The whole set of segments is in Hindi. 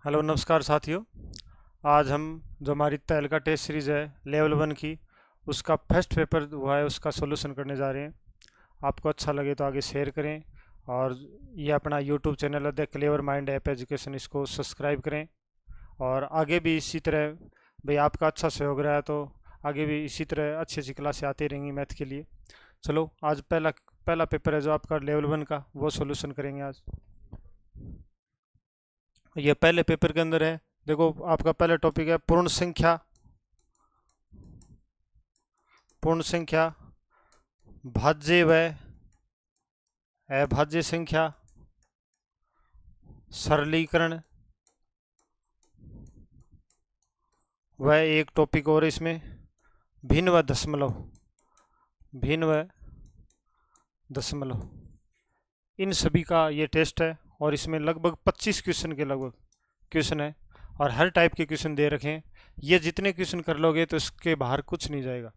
हेलो नमस्कार साथियों। आज हम जो हमारी तैल का टेस्ट सीरीज़ है लेवल 1 की, उसका फर्स्ट पेपर हुआ है, उसका सॉल्यूशन करने जा रहे हैं। आपको अच्छा लगे तो आगे शेयर करें, और ये अपना यूट्यूब चैनल है the clever mind app education, इसको सब्सक्राइब करें। और आगे भी इसी तरह, भाई आपका अच्छा सहयोग रहा है तो आगे भी इसी तरह अच्छी अच्छी क्लासें आती रहेंगी मैथ के लिए। चलो आज पहला पहला पेपर है जो आपका लेवल 1 का, वो सॉल्यूशन करेंगे आज। ये पहले पेपर के अंदर है। देखो आपका पहला टॉपिक है पूर्ण संख्या। पूर्ण संख्या, भाज्य व अभाज्य संख्या, सरलीकरण, व एक टॉपिक और इसमें भिन्न व दशमलव। भिन्न व दशमलव, इन सभी का ये टेस्ट है। और इसमें लगभग 25 क्वेश्चन के लगभग क्वेश्चन है, और हर टाइप के क्वेश्चन दे रखे हैं। ये जितने क्वेश्चन कर लोगे तो इसके बाहर कुछ नहीं जाएगा।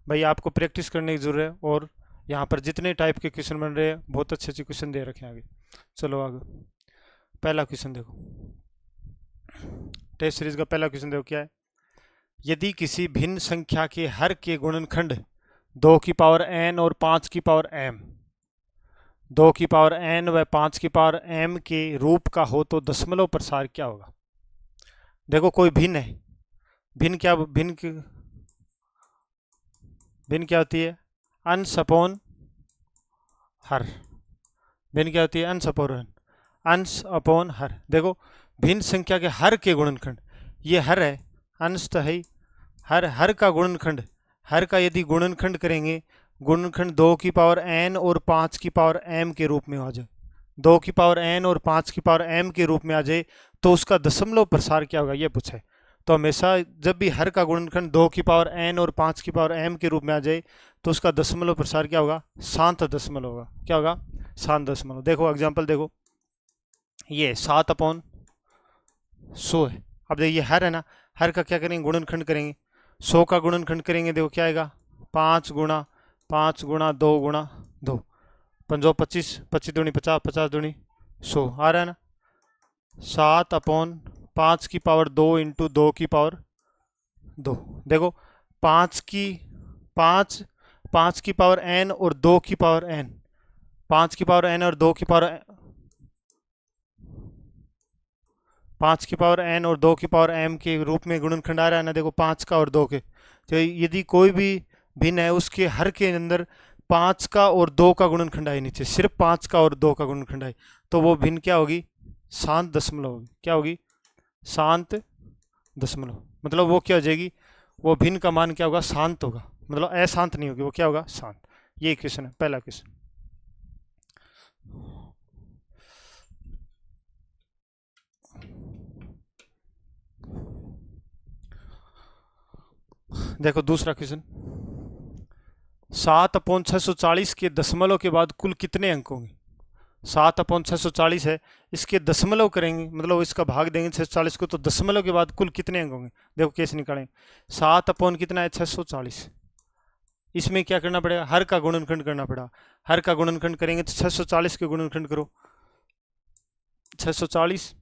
भाई आपको प्रैक्टिस करने की जरूरत है, और यहाँ पर जितने टाइप के क्वेश्चन बन रहे हैं बहुत अच्छे अच्छे क्वेश्चन दे रखे हैं आगे। चलो आगे, पहला क्वेश्चन देखो। टेस्ट सीरीज का पहला क्वेश्चन देखो क्या है। यदि किसी भिन्न संख्या के हर के गुणनखंड 2 की पावर n और 5 की पावर m, 2 की पावर n व 5 की पावर m के रूप का हो तो दशमलव प्रसार क्या होगा। देखो कोई भिन्न है, भिन्न क्या, भिन्न क्या होती है, अंश अपॉन हर। भिन्न क्या होती है, अंश अपॉन, अंश अपॉन हर। देखो भिन्न संख्या के हर के गुणनखंड, ये हर है, अंश तो है ही, हर का गुणनखंड, हर का यदि गुणनखंड करेंगे, गुणनखंड 2 की पावर n और 5 की पावर m के रूप में आ जाए, 2 की पावर n और 5 की पावर m के रूप में आ जाए, तो उसका दशमलव प्रसार क्या होगा, ये पूछा है। तो हमेशा जब भी हर का गुणनखंड 2 की पावर n और 5 की पावर m के रूप में आ जाए, तो उसका दशमलव प्रसार क्या होगा, शांत दशमलव होगा। क्या होगा, शांत दशमलव। देखो एग्जाम्पल देखो, ये 7/100 है। अब देखिए हर है ना, हर का क्या करेंगे, गुणनखंड करेंगे, 100 का गुणनखंड करेंगे। देखो क्या आएगा, 5 गुणा 2 गुणा 2, 5 25, 25 दूनी 50, 50 दूनी 100 आ रहा है ना। 7/5 की पावर 2 इंटू 2 की पावर 2। देखो 5 की 5 5 की पावर n और 2 की पावर n, 5 की पावर n और 2 की पावर 5 की पावर n और 2 की पावर m के रूप में गुणनखंड आ रहा है ना। देखो 5 का और 2 के, तो यदि कोई भी भिन्न है उसके हर के अंदर 5 का और 2 का गुणनखंड आए, नीचे सिर्फ 5 का और 2 का गुणनखंड आए, तो वो भिन्न क्या होगी, शांत दशमलव होगी। क्या होगी, शांत दशमलव। मतलब वो क्या हो जाएगी, वो भिन्न का मान क्या होगा, शांत होगा, मतलब अशांत नहीं होगी, वो क्या होगा, शांत। ये क्वेश्चन है, पहला क्वेश्चन। देखो दूसरा क्वेश्चन, 7/640 के दशमलव के बाद कुल कितने अंक होंगे। 7/640 है, इसके दशमलव करेंगे, मतलब इसका भाग देंगे 640 को, तो दशमलव के बाद कुल कितने अंक होंगे। देखो कैसे निकालेंगे, 7 अपॉन कितना है, 640। इसमें क्या करना पड़ेगा, हर का गुणनखंड करना पड़ेगा। हर का गुणनखंड करेंगे तो 640 के गुणनखंड करो, 640,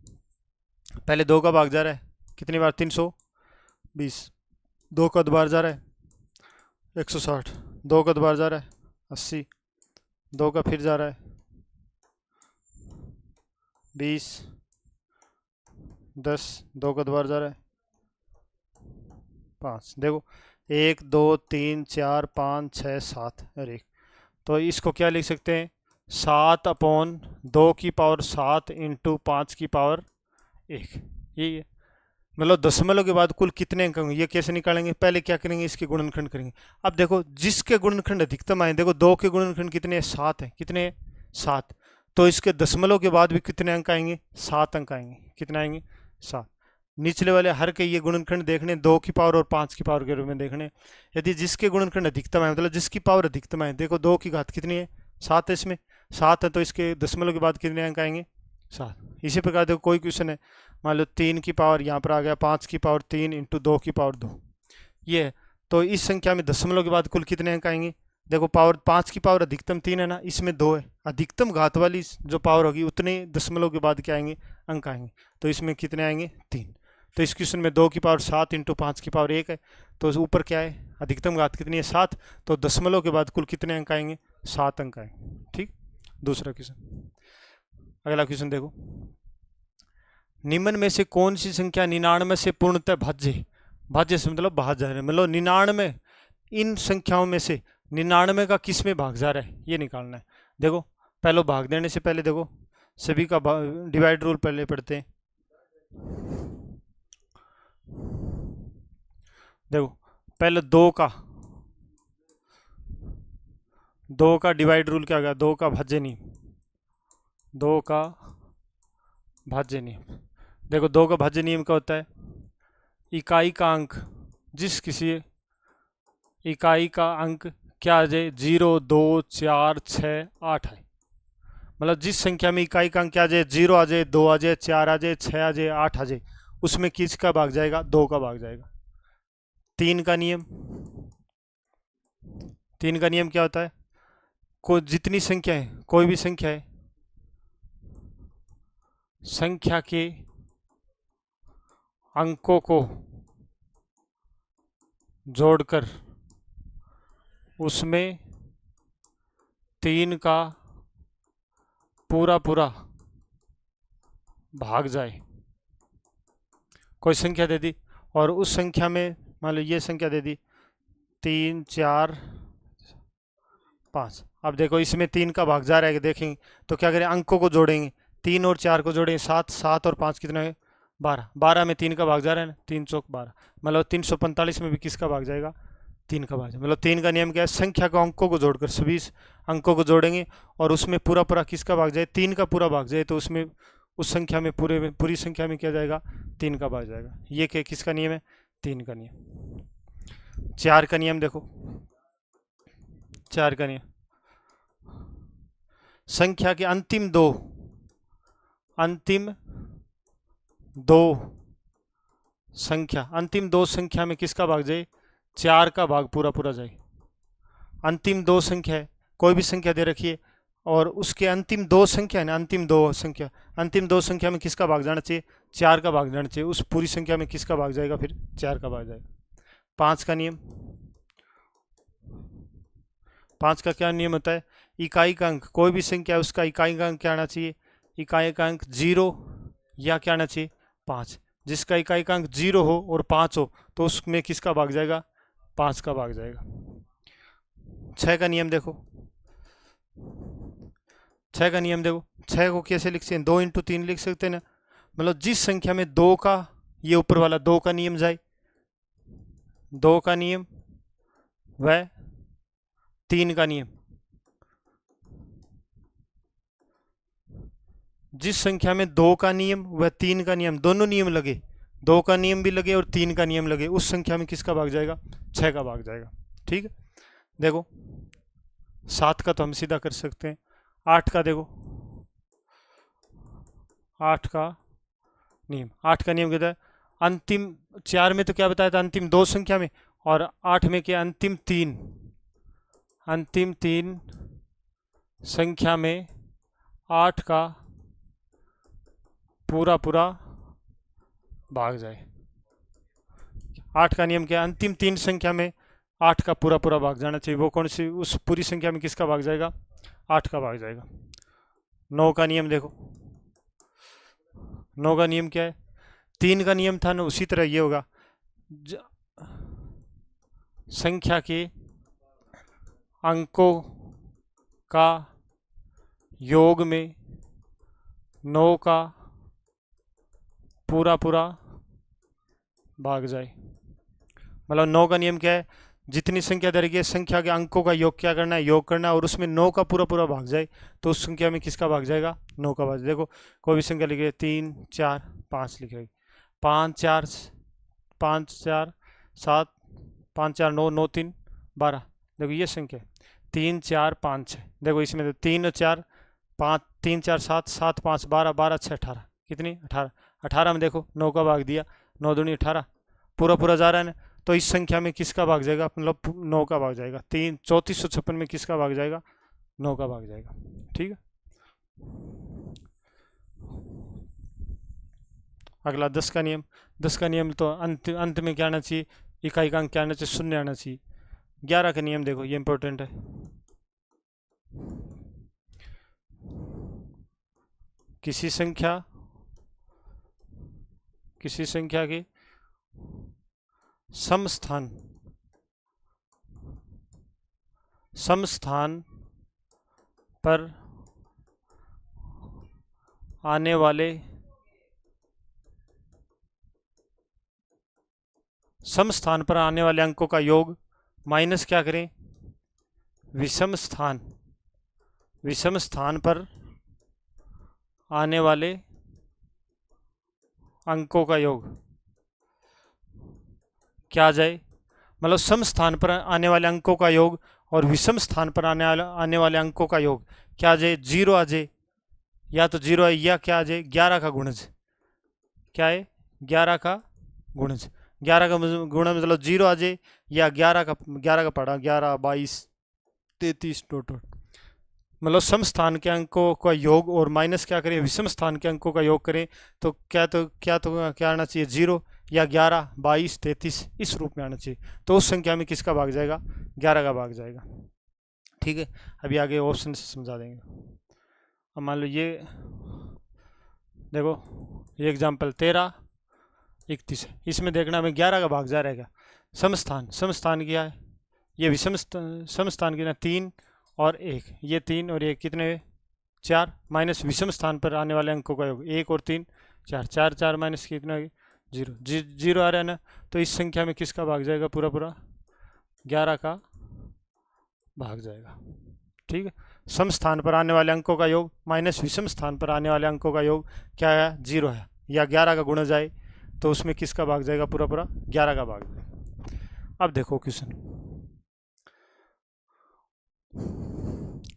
पहले 2 का भाग जा रहा है, कितनी बार, 320, 2 का दोबारा जा रहा है 160, 2 का दोबारा जा रहा है 80, 2 का फिर जा रहा है 20, 10, 2 का दोबारा जा रहा है 5। देखो 1 2 3 4 5 6 7 और 1, तो इसको क्या लिख सकते हैं, 7/2 की पावर 7 इंटू 5 की पावर 1। यही है, मतलब दशमलव के बाद कुल कितने अंक होंगे। ये कैसे निकालेंगे, पहले क्या करेंगे, इसके गुणनखंड करेंगे। अब देखो जिसके गुणनखंड अधिकतम आए, देखो 2 के गुणनखंड कितने हैं, 7 है, कितने हैं, 7, तो इसके दशमलव के बाद भी कितने अंक आएंगे, 7 अंक आएंगे। कितने आएंगे, 7। निचले वाले हर के ये गुणनखंड देखने, 2 की पावर और 5 की पावर के रूप में देखने। यदि जिसके गुणनखंड अधिकतम है, मतलब जिसकी पावर अधिकतम है, देखो 2 की घात कितनी है, 7 है, इसमें 7 है, तो इसके दशमलव के बाद कितने अंक आएंगे, 7। इसी प्रकार देखो कोई क्वेश्चन है, मान लो 3 की पावर यहाँ पर आ गया 5 की पावर 3 इंटू 2 की पावर 2, ये है, तो इस संख्या में दशमलव के बाद कुल कितने अंक आएंगे, देखो पावर 5 की पावर अधिकतम 3 है ना, इसमें 2 है, अधिकतम घात वाली जो पावर होगी उतने दशमलव के बाद क्या आएंगे, अंक आएंगे। तो इसमें कितने आएंगे, 3। तो इस क्वेश्चन में 2 की पावर 7 इंटू 5 की पावर 1 है, तो ऊपर क्या है, अधिकतम घात कितनी है, 7। तो दशमलव के बाद कुल कितने अंक आएंगे, 7 अंक आएंगे। ठीक, दूसरा क्वेश्चन। अगला क्वेश्चन देखो, निम्न में से कौन सी संख्या 99 से पूर्णतः भाज्य, भाज्य से मतलब भाज्य है, मतलब 99 इन संख्याओं में से 99 का किस में भाग जा रहा है ये निकालना है। देखो पहले भाग देने से पहले देखो सभी का डिवाइड रूल पहले पढ़ते हैं। देखो पहले 2 का डिवाइड रूल क्या गया, 2 का भाज्य नियम, 2 का भाज्य नियम। देखो 2 का भाज्य नियम क्या होता है, इकाई का अंक, जिस किसी इकाई का अंक क्या आ जाए, 0 2 4 6 8 है, मतलब जिस संख्या में इकाई का अंक क्या आ जाए, 0 आ जाए, 2 आ जाए, 4 आ जाए, 6 आ जाए, 8 आ जाए, उसमें किसका भाग जाएगा, 2 का भाग जाएगा। 3 का नियम, 3 का नियम क्या होता है, को जितनी संख्या है, कोई भी संख्या है, संख्या के अंकों को जोड़कर उसमें 3 का पूरा पूरा भाग जाए। कोई संख्या दे दी और उस संख्या में मान लो ये संख्या दे दी 3 4 5। अब देखो इसमें 3 का भाग जा रहा है, देखेंगे तो क्या करें, अंकों को जोड़ेंगे, 3 और 4 को जोड़ेंगे, 7 7 और 5 कितना है, 12। 12 में 3 का भाग जा रहा है ना, 3 चौक 12, मतलब 345 में भी किसका भाग जाएगा, 3 का भाग जाएगा। मतलब 3 का नियम क्या है, संख्या को अंकों को जोड़कर सभी अंकों को जोड़ेंगे और उसमें पूरा पूरा किसका भाग जाए, 3 का पूरा भाग जाए, तो उसमें उस संख्या में पूरी संख्या में क्या जाएगा, 3 का भाग जाएगा। ये क्या किसका नियम है, 3 का नियम। 4 का नियम देखो, 4 का नियम, संख्या के अंतिम दो संख्या में किसका भाग जाए, 4 का भाग पूरा पूरा जाए। अंतिम 2 संख्या है, कोई भी संख्या दे रखी है और उसके अंतिम 2 संख्या है ना, अंतिम दो संख्या में किसका भाग जाना चाहिए, 4 का भाग जाना चाहिए। उस पूरी संख्या में किसका भाग जाएगा, फिर 4 का भाग जाएगा। 5 का नियम, 5 का क्या नियम होता है, इकाई का अंक, कोई भी संख्या है उसका इकाई का अंक क्या आना चाहिए, इकाई का अंक 0 या क्या आना चाहिए, 5। जिसका इकाई का अंक 0 हो और 5 हो तो उसमें किसका भाग जाएगा, 5 का भाग जाएगा। 6 का नियम देखो, 6 का नियम देखो, 6 को कैसे लिख सकते हैं, 2 इंटू 3 लिख सकते हैं ना, मतलब जिस संख्या में 2 का, ये ऊपर वाला 2 का नियम जाए, 2 का नियम वह 3 का नियम, जिस संख्या में 2 का नियम व 3 का नियम, दोनों नियम लगे, 2 का नियम भी लगे और 3 का नियम लगे, उस संख्या में किसका भाग जाएगा, 6 का भाग जाएगा। ठीक है, देखो 7 का तो हम सीधा कर सकते हैं। 8 का देखो, 8 का नियम, 8 का नियम कहता है अंतिम 4 में तो क्या बताया था, अंतिम 2 संख्या में, और 8 में क्या, अंतिम 3 संख्या में 8 का पूरा पूरा भाग जाए। 8 का नियम क्या है, अंतिम 3 संख्या में 8 का पूरा पूरा भाग जाना चाहिए, वो कौन सी, उस पूरी संख्या में किसका भाग जाएगा, 8 का भाग जाएगा। 9 का नियम देखो, 9 का नियम क्या है, 3 का नियम था ना, उसी तरह ये होगा, संख्या के अंकों का योग में 9 का पूरा पूरा भाग जाए। मतलब 9 का नियम क्या है, जितनी संख्या दे रखी है संख्या के अंकों का योग क्या करना है, योग करना है, और उसमें 9 का पूरा पूरा भाग जाए, तो उस संख्या में किसका भाग जाएगा, 9 का भाग। देखो कोई भी संख्या लिखे 3 4 5 लिखेगी, 5 4 7 5 4 9 9 3 12, देखो ये संख्या 3 4 5 6, देखो इसमें तो 3 और 4 5 3 4 7 7 5 12 12 6 18, कितनी 18 में देखो 9 का भाग दिया, 9 दूनी 18, पूरा पूरा जा रहा है ना, तो इस संख्या में किसका भाग जाएगा, मतलब 9 का भाग जाएगा। 3456 में किसका भाग जाएगा, 9 का भाग जाएगा। ठीक है। अगला 10 का नियम। 10 का नियम तो अंत में क्या आना चाहिए, इकाई का अंक क्या आना चाहिए, 0 आना चाहिए। 11 का नियम देखो, ये इंपॉर्टेंट है। किसी संख्या के समस्थान पर आने वाले अंकों का योग माइनस क्या करें, विषम स्थान पर आने वाले अंकों का योग क्या आ जाए, मतलब सम स्थान पर आने वाले अंकों का योग और विषम स्थान पर आने वाले अंकों का योग क्या आ जाए, 0 आ जाए, या तो 0 आए या क्या आ जाए, 11 का गुणज। क्या है, 11 का गुणज। 11 का गुणज मतलब 0 आ जाए या 11 का पढ़ा 11 22 33 टोटल, मतलब सम स्थान के अंकों का योग और माइनस क्या करें, विषम स्थान के अंकों का योग करें तो क्या आना चाहिए, 0 या 11 22 33 इस रूप में आना चाहिए। तो उस संख्या में किसका भाग जाएगा, 11 का भाग जाएगा। ठीक है। अभी आगे ऑप्शन से समझा देंगे। अब मान लो ये देखो, ये एग्जाम्पल 13 31 है, इसमें देखना हमें 11 का भाग जा रहेगा। समस्थान क्या है, ये विषम समस्थान की ना 3 और 1, ये 3 और 1 कितने 4, माइनस विषम स्थान पर आने वाले अंकों का योग 1 और 3 4, 4 4 माइनस कितना 0, 0 आ रहा है ना। तो इस संख्या में किसका भाग जाएगा, पूरा 11 का भाग जाएगा। ठीक है। सम स्थान पर आने वाले अंकों का योग माइनस विषम स्थान पर आने वाले अंकों का योग क्या है, 0 है, या 11 का गुणा जाए तो उसमें किसका भाग जाएगा, पूरा 11 का भाग जाएगा। अब देखो क्वेश्चन,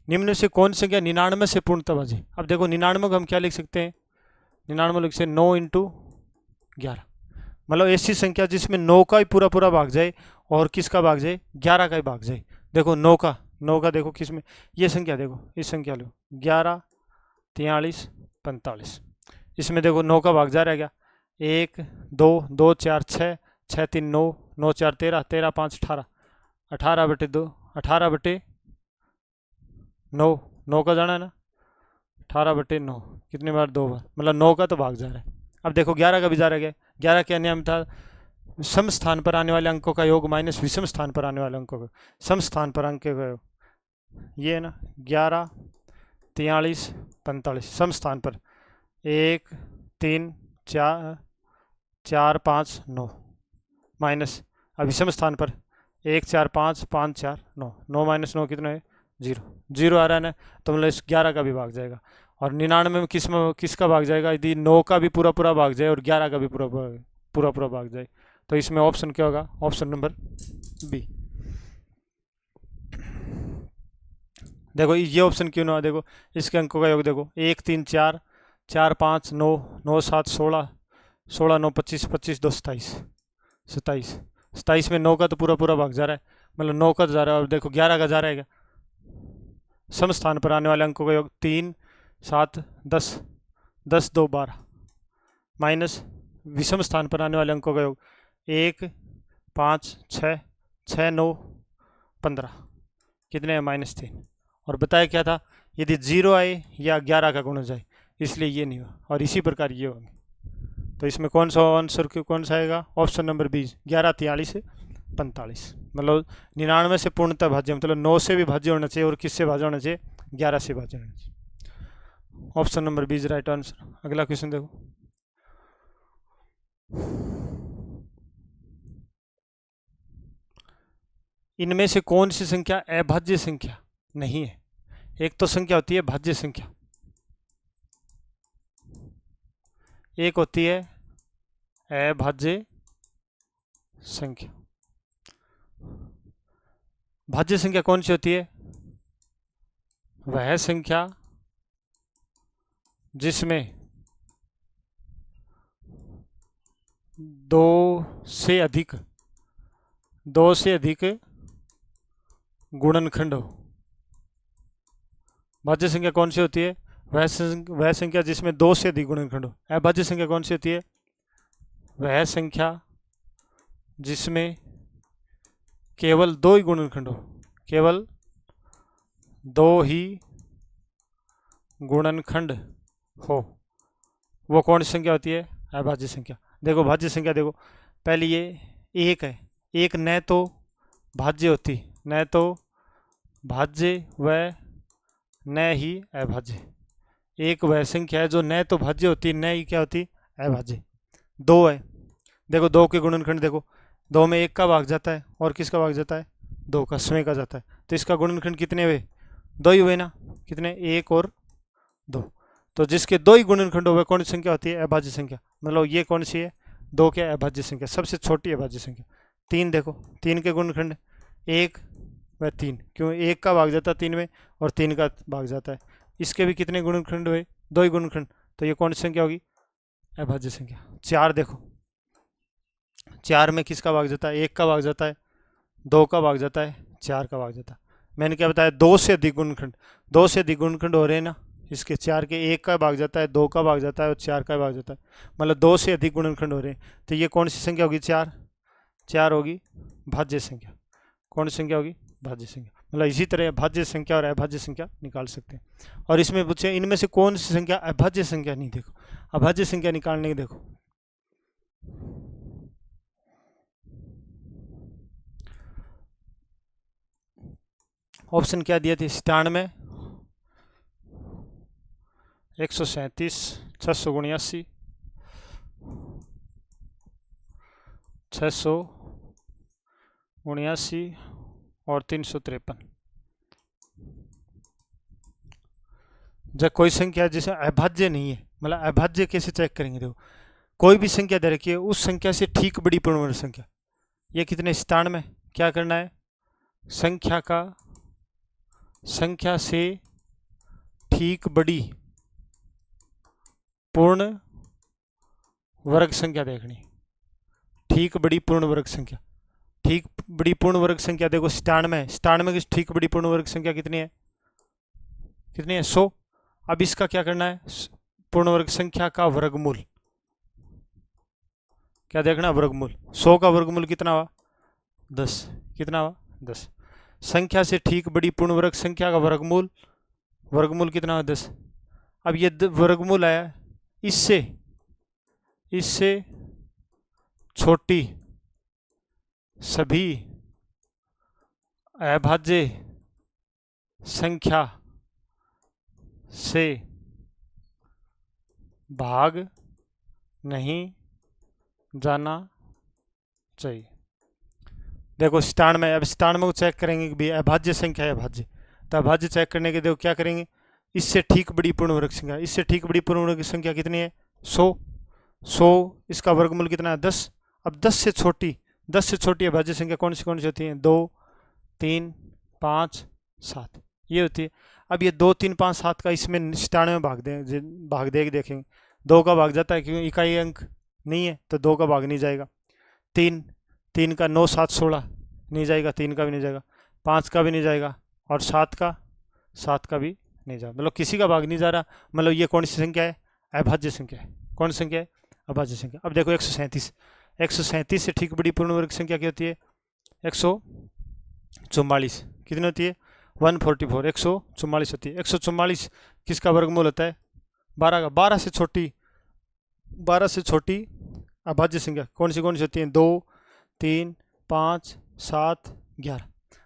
निम्न से कौन संख्या 99 से पूर्णतः भाज्य। अब देखो 99 को हम क्या लिख सकते हैं, 99 लिख सकते 9 × 11, मतलब ऐसी संख्या जिसमें 9 का ही पूरा भाग जाए और किसका भाग जाए, 11 का ही भाग जाए। देखो 9 का देखो किस में, ये संख्या देखो, इस संख्या लो 11 43 45, इसमें देखो 9 का भाग जा रहा है क्या, 1 2 2 4 6 6 3 9 9 4 13 13 5 18 18/2 18/9 9 का जाना है ना, 18/9 कितनी बार, 2 बार, मतलब 9 का तो भाग जा रहा है। अब देखो 11 का भी जा रहा है, 11 क्या नियम था, सम स्थान पर आने वाले अंकों का योग माइनस विषम स्थान पर आने वाले अंकों का, सम स्थान पर अंक का योग ये है ना, 11 43 45 सम स्थान पर 1 3 4 4 5 9 माइनस अब विषम स्थान पर 1 4 5 5 4 9 9 माइनस 9 कितना है, 0 आ रहा है ना। तो मतलब इस 11 का भी भाग जाएगा। और 99 में किसका भाग जाएगा, यदि 9 का भी पूरा भाग जाए और 11 का भी पूरा भाग जाए, तो इसमें ऑप्शन क्या होगा, ऑप्शन नंबर बी। देखो ये ऑप्शन क्यों ना, देखो इसके अंकों का योग देखो 1 3 4 4 5 9 9 7 16 16 9 25 25 2 27 27 27 में 9 का तो पूरा भाग जा रहा है, मतलब 9 का जा रहा है। और देखो 11 का जा रहा है, सम स्थान पर आने वाले अंकों का योग 3 7 10 10 2 12 माइनस विषम स्थान पर आने वाले अंकों का योग 1 5 6 6 9 15 कितने हैं, -3। और बताया क्या था, यदि 0 आए या 11 का गुणज आए, इसलिए ये नहीं हुआ। और इसी प्रकार ये होंगे। तो इसमें कौन सा आंसर कौन सा आएगा, ऑप्शन नंबर 20 11 43 45, मतलब 99 से पूर्णतः भाज्य, मतलब 9 से भी भाज्य होना चाहिए और किससे भाज्य होना चाहिए, 11 से भाज्य होना चाहिए। Option number 20 right answer. अगला क्वेश्चन देखो, इनमें से कौन सी संख्या अभाज्य संख्या नहीं है। एक तो संख्या होती है भाज्य संख्या, एक होती है अभाज्य संख्या। भाज्य संख्या कौन सी होती है, वह संख्या जिसमें 2 से अधिक 2 से अधिक गुणनखंड हो। भाज्य संख्या कौन सी होती है? वह संख्या जिसमें 2 से अधिक गुणनखंड हो। अभाज्य संख्या कौन सी होती है? वह संख्या जिसमें केवल 2 ही गुणनखंड हो, केवल 2 ही गुणनखंड हो, वो कौन सी संख्या होती है? अभाज्य संख्या। देखो भाज्य संख्या, देखो पहले ये एक है, एक न तो भाज्य होती, न तो भाज्य व न ही अभाज्य। एक वह संख्या है जो न तो भाज्य होती, न ही क्या होती? अभाज्य। 2 है, देखो 2 के गुणनखंड देखो, 2 में 1 का भाग जाता है और किसका भाग जाता है? 2 का, स्वयं का जाता है। तो इसका गुणनखंड कितने हुए? 2 ही हुए ना। कितने? 1 और 2। तो जिसके 2 ही गुणनखंड हो वह कौन सी संख्या होती है? अभाज्य संख्या। मतलब ये कौन सी है? 2 के अभाज्य संख्या, सबसे छोटी अभाज्य संख्या। 3 देखो, 3 के गुणनखंड 1 व 3, क्यों? 1 का भाग जाता है 3 में और 3 का भाग जाता है। इसके भी कितने गुणनखंड हुए? 2 ही गुणनखंड। तो ये कौन सी संख्या होगी? अभाज्य संख्या। 4 देखो, 4 में किसका भाग जाता है? 1 का भाग जाता है, 2 का भाग जाता है, 4 का भाग जाता है। मैंने क्या बताया? 2 से अधिक गुणनखंड, 2 से अधिक गुणनखंड हो रहे हैं ना इसके। 4 के 1 का भाग जाता है, 2 का भाग जाता है और 4 का भाग जाता है, मतलब 2 से अधिक गुणनखंड हो रहे हैं। तो ये कौन सी संख्या होगी? 4 होगी भाज्य संख्या। कौन सी संख्या होगी? भाज्य संख्या। मतलब इसी तरह भाज्य संख्या और अभाज्य संख्या निकाल सकते हैं। और इसमें पूछे इनमें से कौन सी संख्या अभाज्य संख्या नहीं? देखो अभाज्य संख्या निकालने के, देखो ऑप्शन क्या दिए थे? 97, 137, 679, 679 और 353। जब कोई संख्या जिसे अभाज्य नहीं है, मतलब अभाज्य कैसे चेक करेंगे? देखो कोई भी संख्या दे रखी है, उस संख्या से ठीक बड़ी पूर्ण वर्ग संख्या। ये कितने? 97। क्या करना है? संख्या से ठीक बड़ी पूर्ण वर्ग संख्या देखनी। ठीक बड़ी पूर्ण वर्ग संख्या, ठीक बड़ी पूर्ण वर्ग संख्या देखो 97 है। 97 की ठीक बड़ी पूर्ण वर्ग संख्या कितनी है? कितनी है? 100। अब इसका क्या करना है? पूर्ण वर्ग संख्या का वर्गमूल। क्या देखना? वर्गमूल। 100 का वर्गमूल कितना हुआ? 10। कितना हुआ? 10। संख्या से ठीक बड़ी पूर्ण वर्ग संख्या का वर्गमूल, वर्गमूल कितना हुआ? 10। अब ये वर्गमूल आया, इससे छोटी सभी अभाज्य संख्या से भाग नहीं जाना चाहिए। देखो 97, अब 97 को चेक करेंगे कि भाई अभाज्य संख्या है, अभाज्य। तो अभाज्य चेक करने के देखो क्या करेंगे? इससे ठीक बड़ी पूर्ण वर्ग संख्या, इससे ठीक बड़ी पूर्ण वर्ग संख्या कितनी है? 100। इसका वर्गमूल कितना है? 10। अब 10 से छोटी अभाज्य संख्या कौन सी होती है? 2, 3, 5, 7 ये होती है। अब ये 2, 3, 5, 7 का इसमें 97 में भाग दे देखेंगे। 2 का भाग जाता है, क्योंकि इकाई अंक नहीं है तो 2 का भाग नहीं जाएगा। 3 का 9, 7, 16 नहीं जाएगा, 3 का भी नहीं जाएगा, 5 का भी नहीं जाएगा और 7 का भी नहीं जाएगा। मतलब किसी का भाग नहीं जा रहा। मतलब ये कौन सी संख्या है? अभाज्य संख्या है। कौन सी संख्या है? अभाज्य संख्या। अब देखो 137 से ठीक बड़ी पूर्ण वर्ग संख्या क्या होती है? 144। कितनी होती है? 144। 144 होती है। 144 किसका वर्गमूल होता है? 12 का। 12 से छोटी अभाज्य संख्या कौन सी होती है? 2, 3, 5, 7, 11।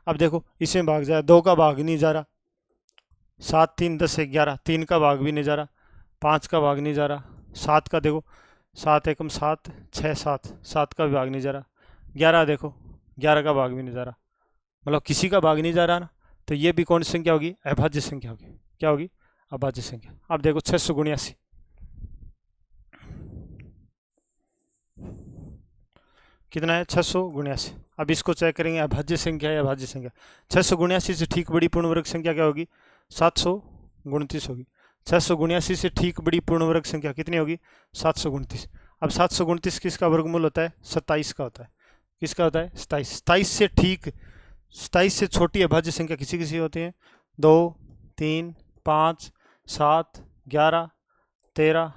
अब देखो इसमें भाग जाए, 2 का भाग नहीं जा रहा, 7, 3, 10, 11, 3 का भाग भी नहीं जा रहा, 5 का भाग नहीं जा रहा, 7 का देखो 7 एकम 7, 6, 7 का भी भाग नहीं जा रहा, 11 देखो 11 का भाग भी नहीं जा रहा। मतलब किसी का भाग नहीं जा रहा ना, तो ये भी कौन सी संख्या होगी? अभाज्य संख्या होगी। क्या होगी? अभाज्य संख्या। अब देखो 679 कितना है? 679। अब इसको चेक करेंगे अभाज्य संख्या है अभाज्य संख्या। 679 से ठीक बड़ी पूर्ण वर्ग संख्या क्या होगी? 729 होगी। 679 से ठीक बड़ी पूर्ण वर्ग संख्या कितनी होगी? 729। अब 729 किसका वर्गमूल होता है? 27 का होता है। किसका होता है 27। 27 से ठीक 27 से छोटी अभाज्य संख्या किसी किसी होती है 2 3 5 7 11 13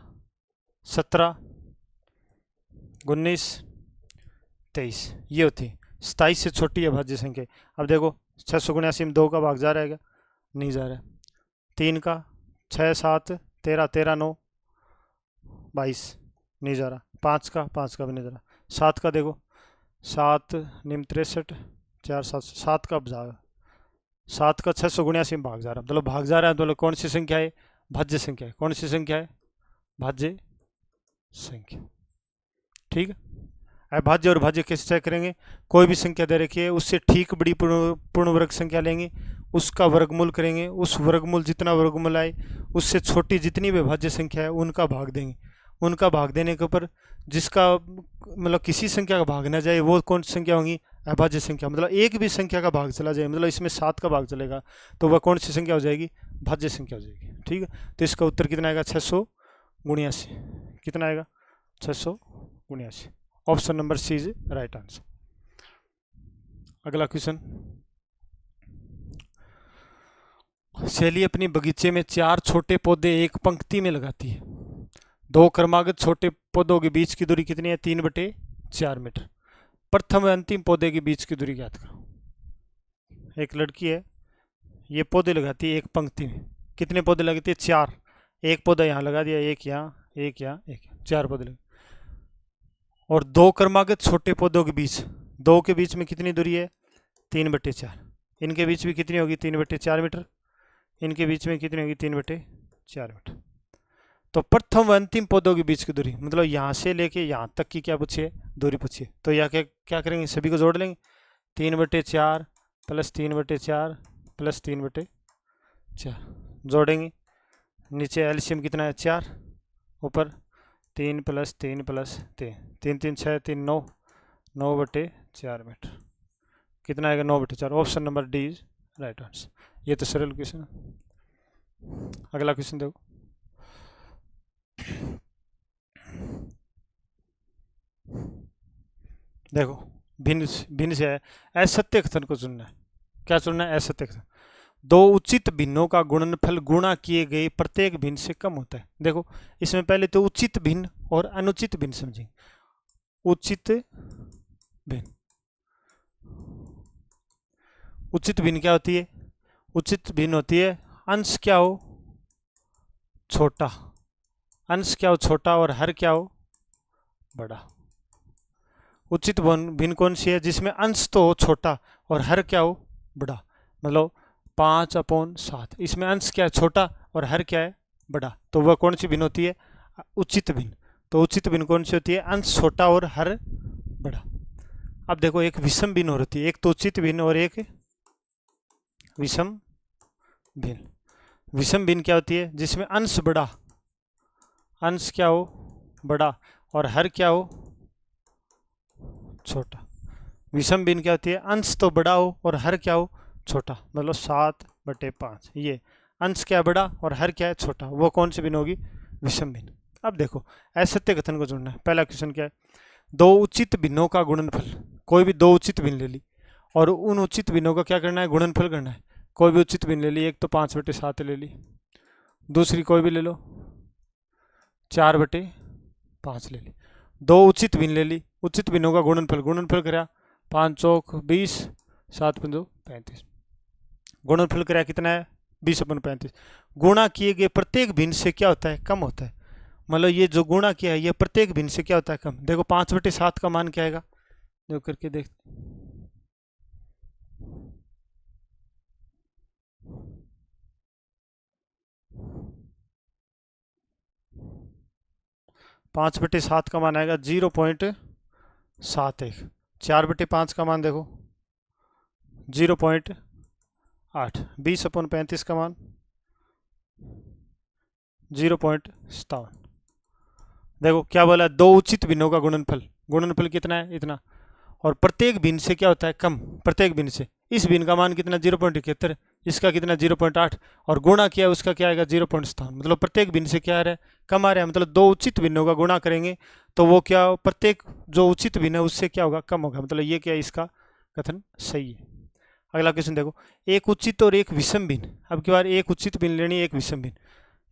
17 19 23 ये होती है 27 से छोटी अभाज्य संख्या। अब देखो 679 में 2 का भाग जा रहा है क्या? नहीं जा रहा है। 3 का 6 7 13 13 9 22 नहीं जा रहा। 5 का भी नहीं जा रहा। 7 का देखो 7 निम 63 4 7 7 का भाग 7 का 679 में भाग जा रहा है मतलब भाग जा रहा है मतलब कौन सी संख्या है? भाज्य संख्या है। कौन सी संख्या है? भाज्य संख्या। ठीक है। अभाज्य और भाज्य कैसे चेक करेंगे? कोई भी संख्या दे रखी है उससे ठीक बड़ी पूर्ण वर्ग संख्या लेंगे, उसका वर्गमूल करेंगे, उस वर्गमूल जितना वर्गमूल आए उससे छोटी जितनी भी भाज्य संख्या है उनका भाग देंगे। उनका भाग देने के ऊपर जिसका मतलब किसी संख्या का भाग ना जाए वो कौन सी संख्या होंगी? अभाज्य संख्या। मतलब एक भी संख्या का भाग चला जाए मतलब इसमें 7 का भाग चलेगा तो वह कौन सी संख्या हो जाएगी? भाज्य संख्या हो जाएगी। ठीक है। तो इसका उत्तर कितना आएगा? 679। कितना आएगा? 679। Option number C is right answer. अगला क्वेश्चन। शैली अपनी बगीचे में 4 छोटे पौधे एक पंक्ति में लगाती है। 2 क्रमागत छोटे पौधों के बीच की दूरी कितनी है? 3/4 मीटर। प्रथम व अंतिम पौधे के बीच की दूरी ज्ञात करो। एक लड़की है, ये पौधे लगाती है एक पंक्ति में। कितने पौधे लगाती है? 4। एक पौधा यहाँ लगा दिया, एक यहाँ, एक यहाँ, एक यहाँ, 4 पौधे लगे। और 2 क्रमागत छोटे पौधों के बीच, 2 के बीच में कितनी दूरी है? 3/4। इनके बीच में कितनी होगी? 3/4 मीटर। इनके बीच में कितनी होगी? 3/4 मीटर। तो प्रथम व अंतिम पौधों के बीच की दूरी मतलब यहाँ से लेके यहाँ तक की क्या पूछिए? दूरी पूछिए। तो यहाँ क्या करेंगे? सभी को जोड़ लेंगे। 3/4 प्लस 3/4 प्लस 3/4 जोड़ेंगे। नीचे एलसीएम कितना है? 4। ऊपर 3 प्लस 3 प्लस 3 3 3 6 3 9 9/4 मीटर। कितना आएगा? 9/4। Option number D is right answer. ये तो सरल क्वेश्चन है। अगला क्वेश्चन देखो। देखो भिन्न से है। असत्य कथन को चुनना है। क्या चुनना है? असत्य कथन। 2 उचित भिन्नों का गुणनफल गुणा किए गए प्रत्येक भिन्न से कम होता है। देखो इसमें पहले तो उचित भिन्न और अनुचित भिन्न समझेंगे। उचित भिन्न, उचित भिन्न क्या होती है? उचित भिन्न होती है अंश क्या हो? छोटा। अंश क्या हो? छोटा और हर क्या हो? बड़ा। उचित भिन्न कौन सी है? जिसमें अंश तो हो छोटा और हर क्या हो? बड़ा। मतलब 5/7। इसमें अंश क्या है? छोटा और हर क्या है? बड़ा। तो वह कौन सी भिन्न होती है? उचित भिन्न। तो उचित भिन्न कौन सी होती है? अंश छोटा और हर बड़ा। अब देखो एक विषम भिन्न होती है। एक तो उचित भिन्न और एक विषम भिन्न। विषम भिन्न क्या होती है? जिसमें अंश बड़ा, अंश क्या हो? बड़ा और हर क्या हो? छोटा। विषम भिन्न क्या होती है? अंश तो बड़ा हो और हर क्या हो? छोटा। मतलब 7/5। ये अंश क्या बड़ा और हर क्या है? छोटा। वो कौन सी भिन्न होगी? विषम भिन्न। अब देखो असत्य कथन को जोड़ना है। पहला क्वेश्चन क्या है? 2 उचित भिन्नों का गुणनफल। कोई भी 2 उचित भिन्न ले ली और उन उचित भिन्नों का क्या करना है? गुणनफल करना है। कोई भी उचित भिन्न ले ली। एक तो 5/7 ले ली, दूसरी कोई भी ले लो 4/5 ले ली। 2 उचित भिन्न ले ली। उचित भिन्नों का गुणनफल, गुणनफल करा 5 चौक 20 7 पंजो 35। गुणनफल करा कितना है? 20/35। गुणा किए गए प्रत्येक भिन्न से क्या होता है? कम होता है। मतलब ये जो गुणा किया है ये प्रत्येक भिन्न से क्या होता है? कम। देखो 5/7 का मान क्या आएगा? देखो करके देख। 5/7 का मान आएगा 0.71। 4/5 का मान देखो 0.8। 20/35 का मान 0.57। देखो क्या बोला? 2 उचित भिन्नों का गुणनफल। गुणनफल कितना है? इतना। और प्रत्येक भिन्न से क्या होता है? कम। प्रत्येक भिन्न से। इस भिन्न का मान कितना? 0.71। इसका कितना 0.8 और गुणा किया उसका क्या आएगा 0.57, मतलब प्रत्येक भिन्न से क्या आ रहा है कम आ रहा है, मतलब दो उचित भिन्नों का गुणा करेंगे तो वो क्या प्रत्येक जो उचित भिन्न है उससे क्या होगा कम होगा, मतलब ये क्या इसका कथन सही है। अगला क्वेश्चन देखो, एक उचित और एक विषम भिन्न, अब की बार एक उचित भिन्न लेनी एक विषम भिन्न,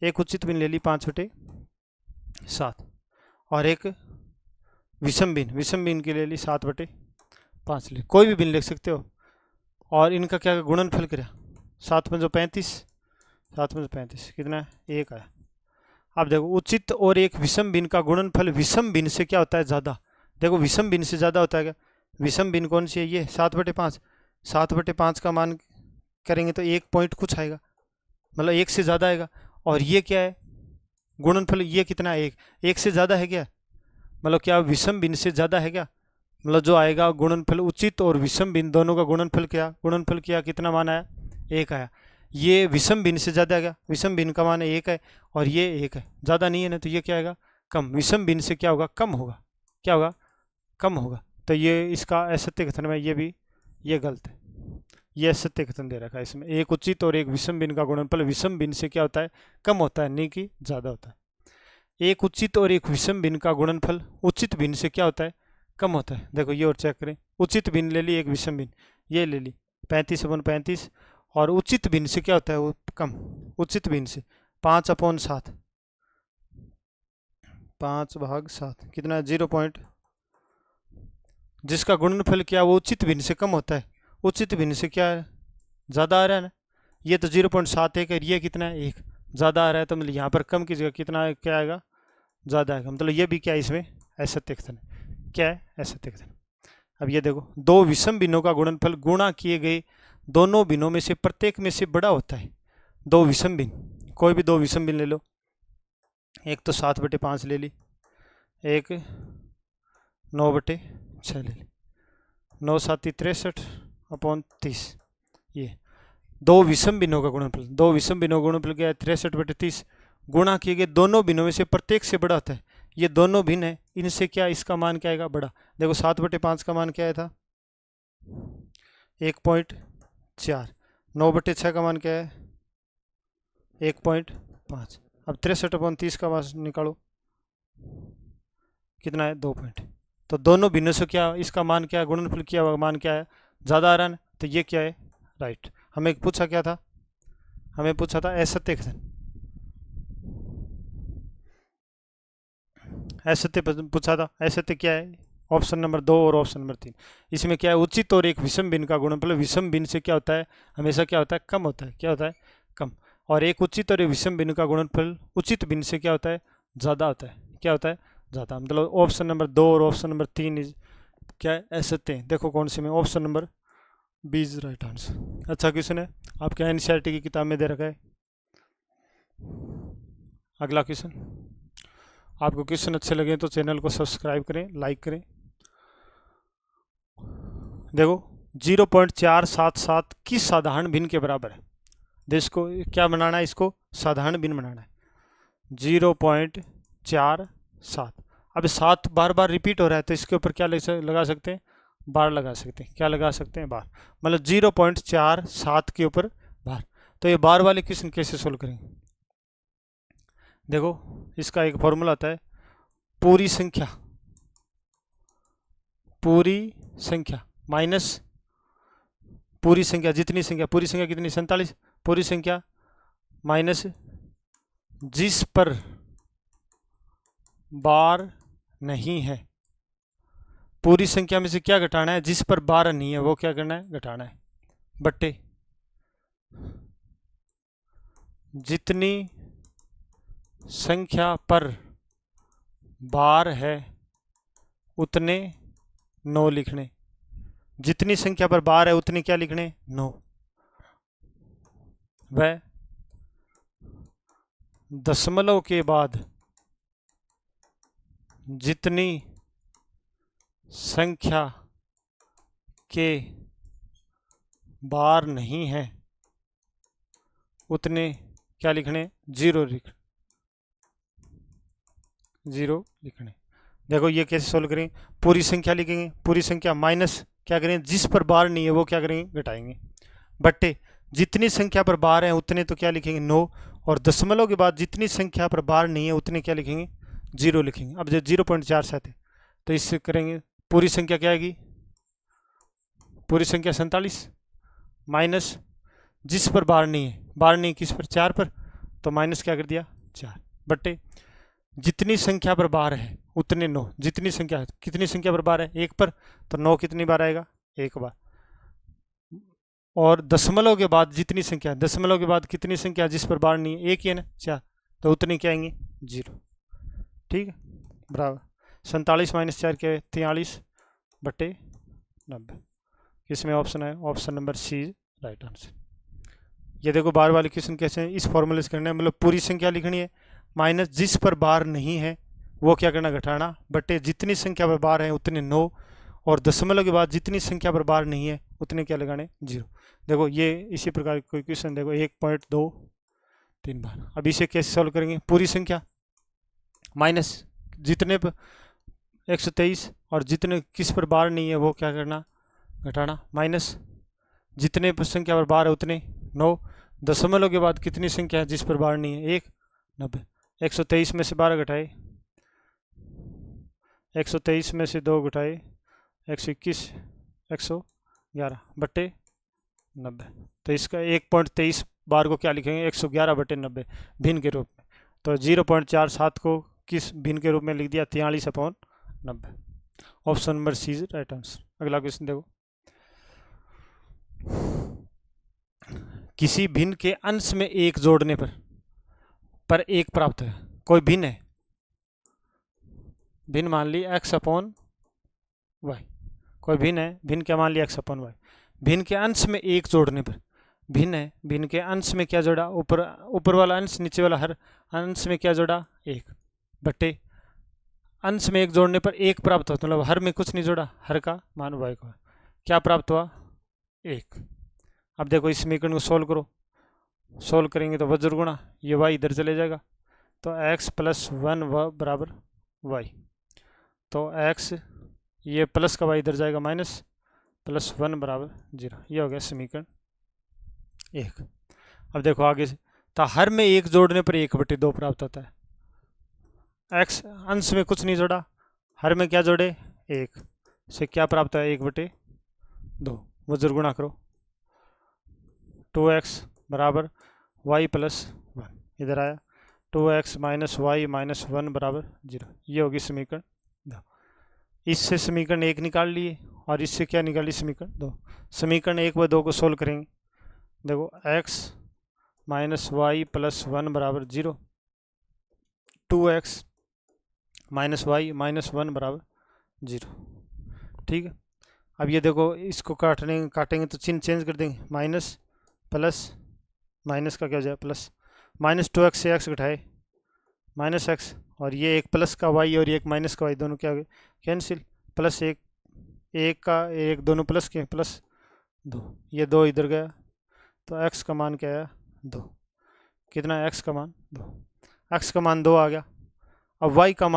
एक उचित भिन्न ले ली 5/7 और एक विषम भिन्न के ले ली 7/5 ले, कोई भी भिन्न लिख सकते हो और इनका क्या गुणनफल करा 7×35, 7×35 कितना है 1 आया। अब देखो उचित और एक विषम भिन्न का गुणनफल विषम भिन्न से क्या होता है ज़्यादा, देखो विषम भिन्न से ज़्यादा होता है क्या, विषम भिन्न कौन सी है ये 7/5, 7/5 का मान करेंगे तो 1 पॉइंट कुछ आएगा, मतलब 1 से ज़्यादा आएगा, और ये क्या है गुणनफल ये कितना है 1 से ज़्यादा है क्या, मतलब क्या विषम भिन्न से ज़्यादा है क्या, मतलब जो आएगा गुणनफल उचित और विषम भिन्न दोनों का गुणनफल किया कितना मान आया 1 आया, ये विषम भिन्न से ज़्यादा आएगा, विषम भिन्न का मान 1 है और ये 1 है, ज़्यादा नहीं है ना, तो ये क्या आएगा कम, विषम भिन्न से क्या होगा कम होगा, क्या होगा कम होगा, तो ये इसका असत्य कथन में ये भी ये गलत है, ये असत्य कथन दे रखा है इसमें, एक उचित और एक विषम भिन्न का गुणनफल विषम भिन्न से क्या होता है कम होता है, नहीं कि ज़्यादा होता है। एक उचित और एक विषम भिन्न का गुणनफल उचित भिन्न से क्या होता है कम होता है, देखो ये और चेक करें, उचित भिन्न ले ली एक विषम भिन्न ये ले ली 35/35 और उचित भिन्न से क्या होता है वो कम, उचित भिन्न से 5/7, 5/7 कितना 0. जिसका गुणनफल क्या वो उचित भिन्न से कम होता है, उचित भिन्न से क्या ज़्यादा आ रहा है ना, ये तो 0.71 है, ये कितना है 1 ज़्यादा आ रहा है, तो मतलब यहाँ पर कम की जगह कितना क्या आएगा ज़्यादा आएगा, मतलब ये भी क्या है इसमें असत्य कथन है, क्या है असत्य कथन। अब ये देखो दो विषम भिन्नों का गुणनफल गुणा किए गए दोनों भिन्नों में से प्रत्येक में से बड़ा होता है, दो विषम भिन्न कोई भी दो विषम भिन्न ले लो, एक तो 7/5 ले ली, एक 9/6 ले ली, 9×7 63/30, ये दो विषम भिन्नों का गुणनफल, दो विषम भिन्नों का गुणनफल क्या है 63/30 गुणा किए गए दोनों भिन्नों में से प्रत्येक से बड़ा होता है, ये दोनों भिन्न है इनसे क्या इसका मान क्या आएगा बड़ा, देखो 7/5 का मान क्या आया था 1.4, 9/6 का मान क्या है 1.5, अब 63/30 का मान निकालो कितना है 2 पॉइंट, तो दोनों भिन्नों से क्या इसका मान क्या है गुणनफल किया हुआ मान क्या है ज़्यादा आ रहा है, तो ये क्या है राइट। हमें पूछा क्या था, हमें पूछा था असत्य कथन, असत्य पूछा था, असत्य क्या है ऑप्शन नंबर 2 और ऑप्शन नंबर 3, इसमें क्या है उचित और एक विषम भिन्न का गुणनफल विषम भिन्न से क्या होता है हमेशा क्या होता है कम होता है, क्या होता है कम, और एक उचित और एक विषम भिन्न का गुणनफल उचित भिन्न से क्या होता है ज़्यादा होता है, क्या होता है ज़्यादा, मतलब ऑप्शन नंबर 2 और ऑप्शन नंबर 3 क्या है असत्य है, देखो कौन से में option number B is right answer. अच्छा क्वेश्चन है आपके एनसीईआरटी की किताब में दे रखा है। अगला क्वेश्चन, आपको क्वेश्चन अच्छे लगे तो चैनल को सब्सक्राइब करें, लाइक करें। देखो 0.477 किस साधारण भिन्न के बराबर है, इसको क्या बनाना है, इसको साधारण भिन्न बनाना है 0.47, अब 7 बार बार रिपीट हो रहा है तो इसके ऊपर क्या लगा सकते हैं बार लगा सकते हैं, क्या लगा सकते हैं बार, मतलब 0.47 के ऊपर बार, तो ये बार वाले क्वेश्चन कैसे सोल्व करेंगे, देखो इसका एक फॉर्मूला आता है पूरी संख्या माइनस पूरी संख्या जितनी संख्या, पूरी संख्या कितनी 47, पूरी संख्या माइनस जिस पर बार नहीं है, पूरी संख्या में से क्या घटाना है जिस पर बार नहीं है वो क्या करना है घटाना है, बट्टे जितनी संख्या पर बार है उतने 9 लिखने, जितनी संख्या पर बार है उतने क्या लिखने 9, वह दशमलव के बाद जितनी संख्या के बार नहीं है उतने क्या लिखने 0 लिखने। देखो ये कैसे सोल्व करें, पूरी संख्या लिखेंगे, पूरी संख्या माइनस क्या करें जिस पर बार नहीं है वो क्या करेंगे घटाएंगे, बट्टे जितनी संख्या पर बार है उतने तो क्या लिखेंगे 9, और दशमलव के बाद जितनी संख्या पर बार नहीं है उतने क्या लिखेंगे 0 लिखेंगे। अब जब 0.4 है तो इससे करेंगे पूरी संख्या क्या आएगी, पूरी संख्या 47 माइनस जिस पर बार नहीं है, बार नहीं किस पर 4 पर, तो माइनस क्या कर दिया 4 बट्टे जितनी संख्या पर बार है उतने 9, जितनी संख्या कितनी संख्या पर बार है 1 पर, तो 9 कितनी बार आएगा 1 बार, और दशमलव के बाद जितनी संख्या, दशमलव के बाद कितनी संख्या जिस पर बार नहीं है 1 ही है ना 4, तो उतनी क्या आएंगे 0। ठीक है, बराबर 47 माइनस 4 क्या है 43 बट्टे 90। इसमें ऑप्शन है option number C right answer. ये देखो बार वाले क्वेश्चन कैसे हैं, इस फॉर्मूले से करना है, मतलब पूरी संख्या लिखनी है माइनस जिस पर बार नहीं है वो क्या करना घटाना, बट्टे जितनी संख्या पर बार है उतने 9, और दशमलव के बाद जितनी संख्या पर बार नहीं है उतने क्या लगाने 0। देखो ये इसी प्रकार कोई क्वेश्चन देखो 1.23 बार। अब इसे कैसे सॉल्व करेंगे, पूरी संख्या माइनस जितने पर 123 और जितने किस पर बार नहीं है वो क्या करना घटाना, माइनस जितने पर संख्या पर बार है उतने 9, दशमलव के बाद कितनी संख्या है जिस पर बार नहीं है 1, 90, 123 में से 12 घटाए, 123 में से 2 घटाए 121, 111 बट्टे 90, तो इसका 1.23 बार को क्या लिखेंगे 111 बट्टे 90 भिन्न के रूप में, तो 0.47 को किस भिन्न के रूप में लिख दिया 43/90। Option number C is right answer. अगला क्वेश्चन देखो, किसी भिन्न के अंश में 1 जोड़ने पर 1 प्राप्त है, कोई भिन्न है, भिन्न मान ली x/y, कोई भिन्न है, भिन्न क्या मान लिया x/y, भिन्न के अंश में 1 जोड़ने पर, भिन्न है, भिन्न के अंश में क्या जोड़ा, ऊपर वाला अंश नीचे वाला हर अंश में क्या जोड़ा 1 बट्टे अंश में 1 जोड़ने पर 1 प्राप्त होता, मतलब हर में कुछ नहीं जोड़ा, हर का मान y को क्या प्राप्त हुआ 1। अब देखो इस समीकरण को सोल्व करो, सोल्व करेंगे तो वज्र गुणा ये y इधर चले जाएगा, तो x + 1 बराबर y, तो x ये प्लस का y इधर जाएगा माइनस +1 बराबर 0। ये हो गया समीकरण 1। अब देखो आगे से, तो हर में 1 जोड़ने पर 1/2 प्राप्त होता है, x अंश में कुछ नहीं जोड़ा, हर में क्या जोड़े 1 से क्या प्राप्त है 1/2, वज्र गुणा करो 2x बराबर y + 1 इधर आया, 2x - y - 1 बराबर 0। ये होगी समीकरण 2। इससे समीकरण 1 निकाल लिए और इससे क्या निकाली समीकरण 2। समीकरण 1 व 2 को सोल्व करेंगे, देखो x - y + 1 बराबर 0, 2x - y - 1 बराबर 0। ठीक है, अब ये देखो इसको काटेंगे तो चिन्ह चेंज कर देंगे, माइनस प्लस, माइनस का क्या हो जाए प्लस, -2x से x घटाए -x, और ये एक प्लस का y और ये एक माइनस का y, दोनों क्या हो गए कैंसिल, प्लस एक का एक दोनों प्लस के +2, ये 2 इधर गया, तो x का मान क्या आया 2, कितना x का मान 2, x का मान 2 आ गया। अब y का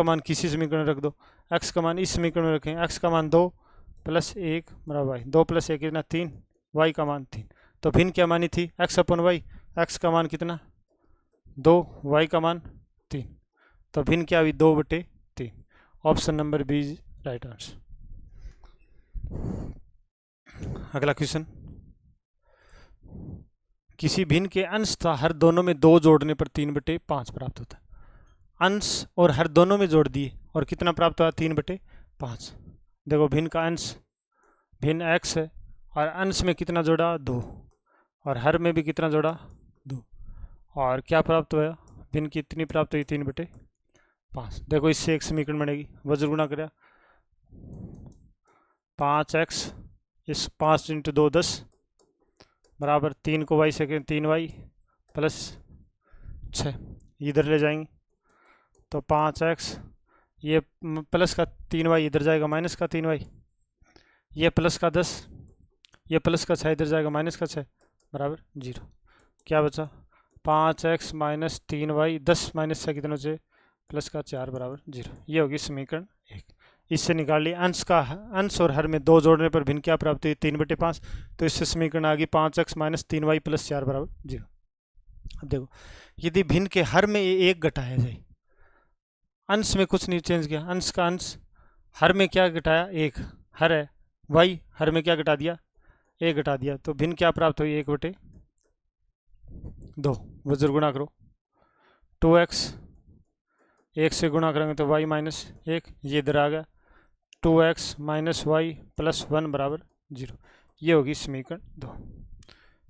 मान किसी समीकरण में रख दो, x का मान इस समीकरण में रखें, x का मान 2 + 1 बराबर y, 2 + 1 कितना 3, y का मान 3, तो भिन्न क्या मानी थी x/y, x का मान कितना 2, y का मान 3, तो भिन्न क्या हुई 2/3। Option number B is right answer. अगला क्वेश्चन, किसी भिन्न के अंश तथा हर दोनों में 2 जोड़ने पर 3/5 प्राप्त होता है, अंश और हर दोनों में जोड़ दिए और कितना प्राप्त हुआ 3/5। देखो भिन्न का अंश भिन्न x है और अंश में कितना जोड़ा 2 और हर में भी कितना जोड़ा 2, और क्या प्राप्त हुआ भिन्न कितनी प्राप्त हुई 3/5। देखो इससे एक समीकरण बनेगी, वज्र गुणा करें 5x, इस 5 × 2 10 बराबर 3 को y से 3y + 6 इधर ले जाएंगे, तो 5x ये प्लस का 3y इधर जाएगा माइनस का 3y, ये प्लस का 10 ये प्लस का 6 इधर जाएगा माइनस का 6 बराबर 0। क्या बचा 5x - 3y, 10 - 6 कितना से प्लस का 4 बराबर 0। ये होगी समीकरण 1। इससे निकाल लिया। अंश और हर में 2 जोड़ने पर भिन्न क्या प्राप्त हुई, 3/5। तो इससे समीकरण आ गई 5x - 3y + 4 = 0। अब देखो यदि भिन्न के हर में एक घटाया जाए, अंश में कुछ नहीं चेंज किया, अंश का अंश, हर में क्या घटाया, एक, हर है y, हर में क्या घटा दिया, एक घटा दिया, तो भिन्न क्या प्राप्त हुई, 1/2। वज्र गुणा करो, 2x, 1 से गुणा करेंगे तो y - 1, ये इधर आ गया, 2x - y + 1 = 0। ये होगी समीकरण 2,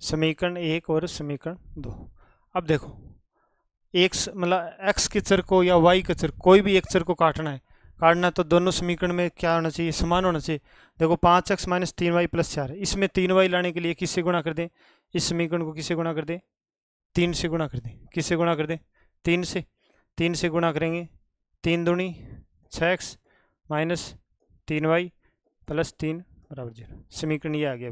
समीकरण 1 और समीकरण 2। अब देखो एक मतलब x के चर को या y के चर, कोई भी एक चर को काटना तो दोनों समीकरण में क्या होना चाहिए, समान होना चाहिए। देखो 5x - 3y + 4 है, इसमें 3y लाने के लिए किससे गुणा कर दें, इस समीकरण को किससे गुणा कर दें, 3 से गुणा कर दें। किससे गुणा कर दें, 3 से। 3 से गुणा करेंगे, 3 दूनी 6x - 3y + 3 = 0। समीकरण ये आ गया।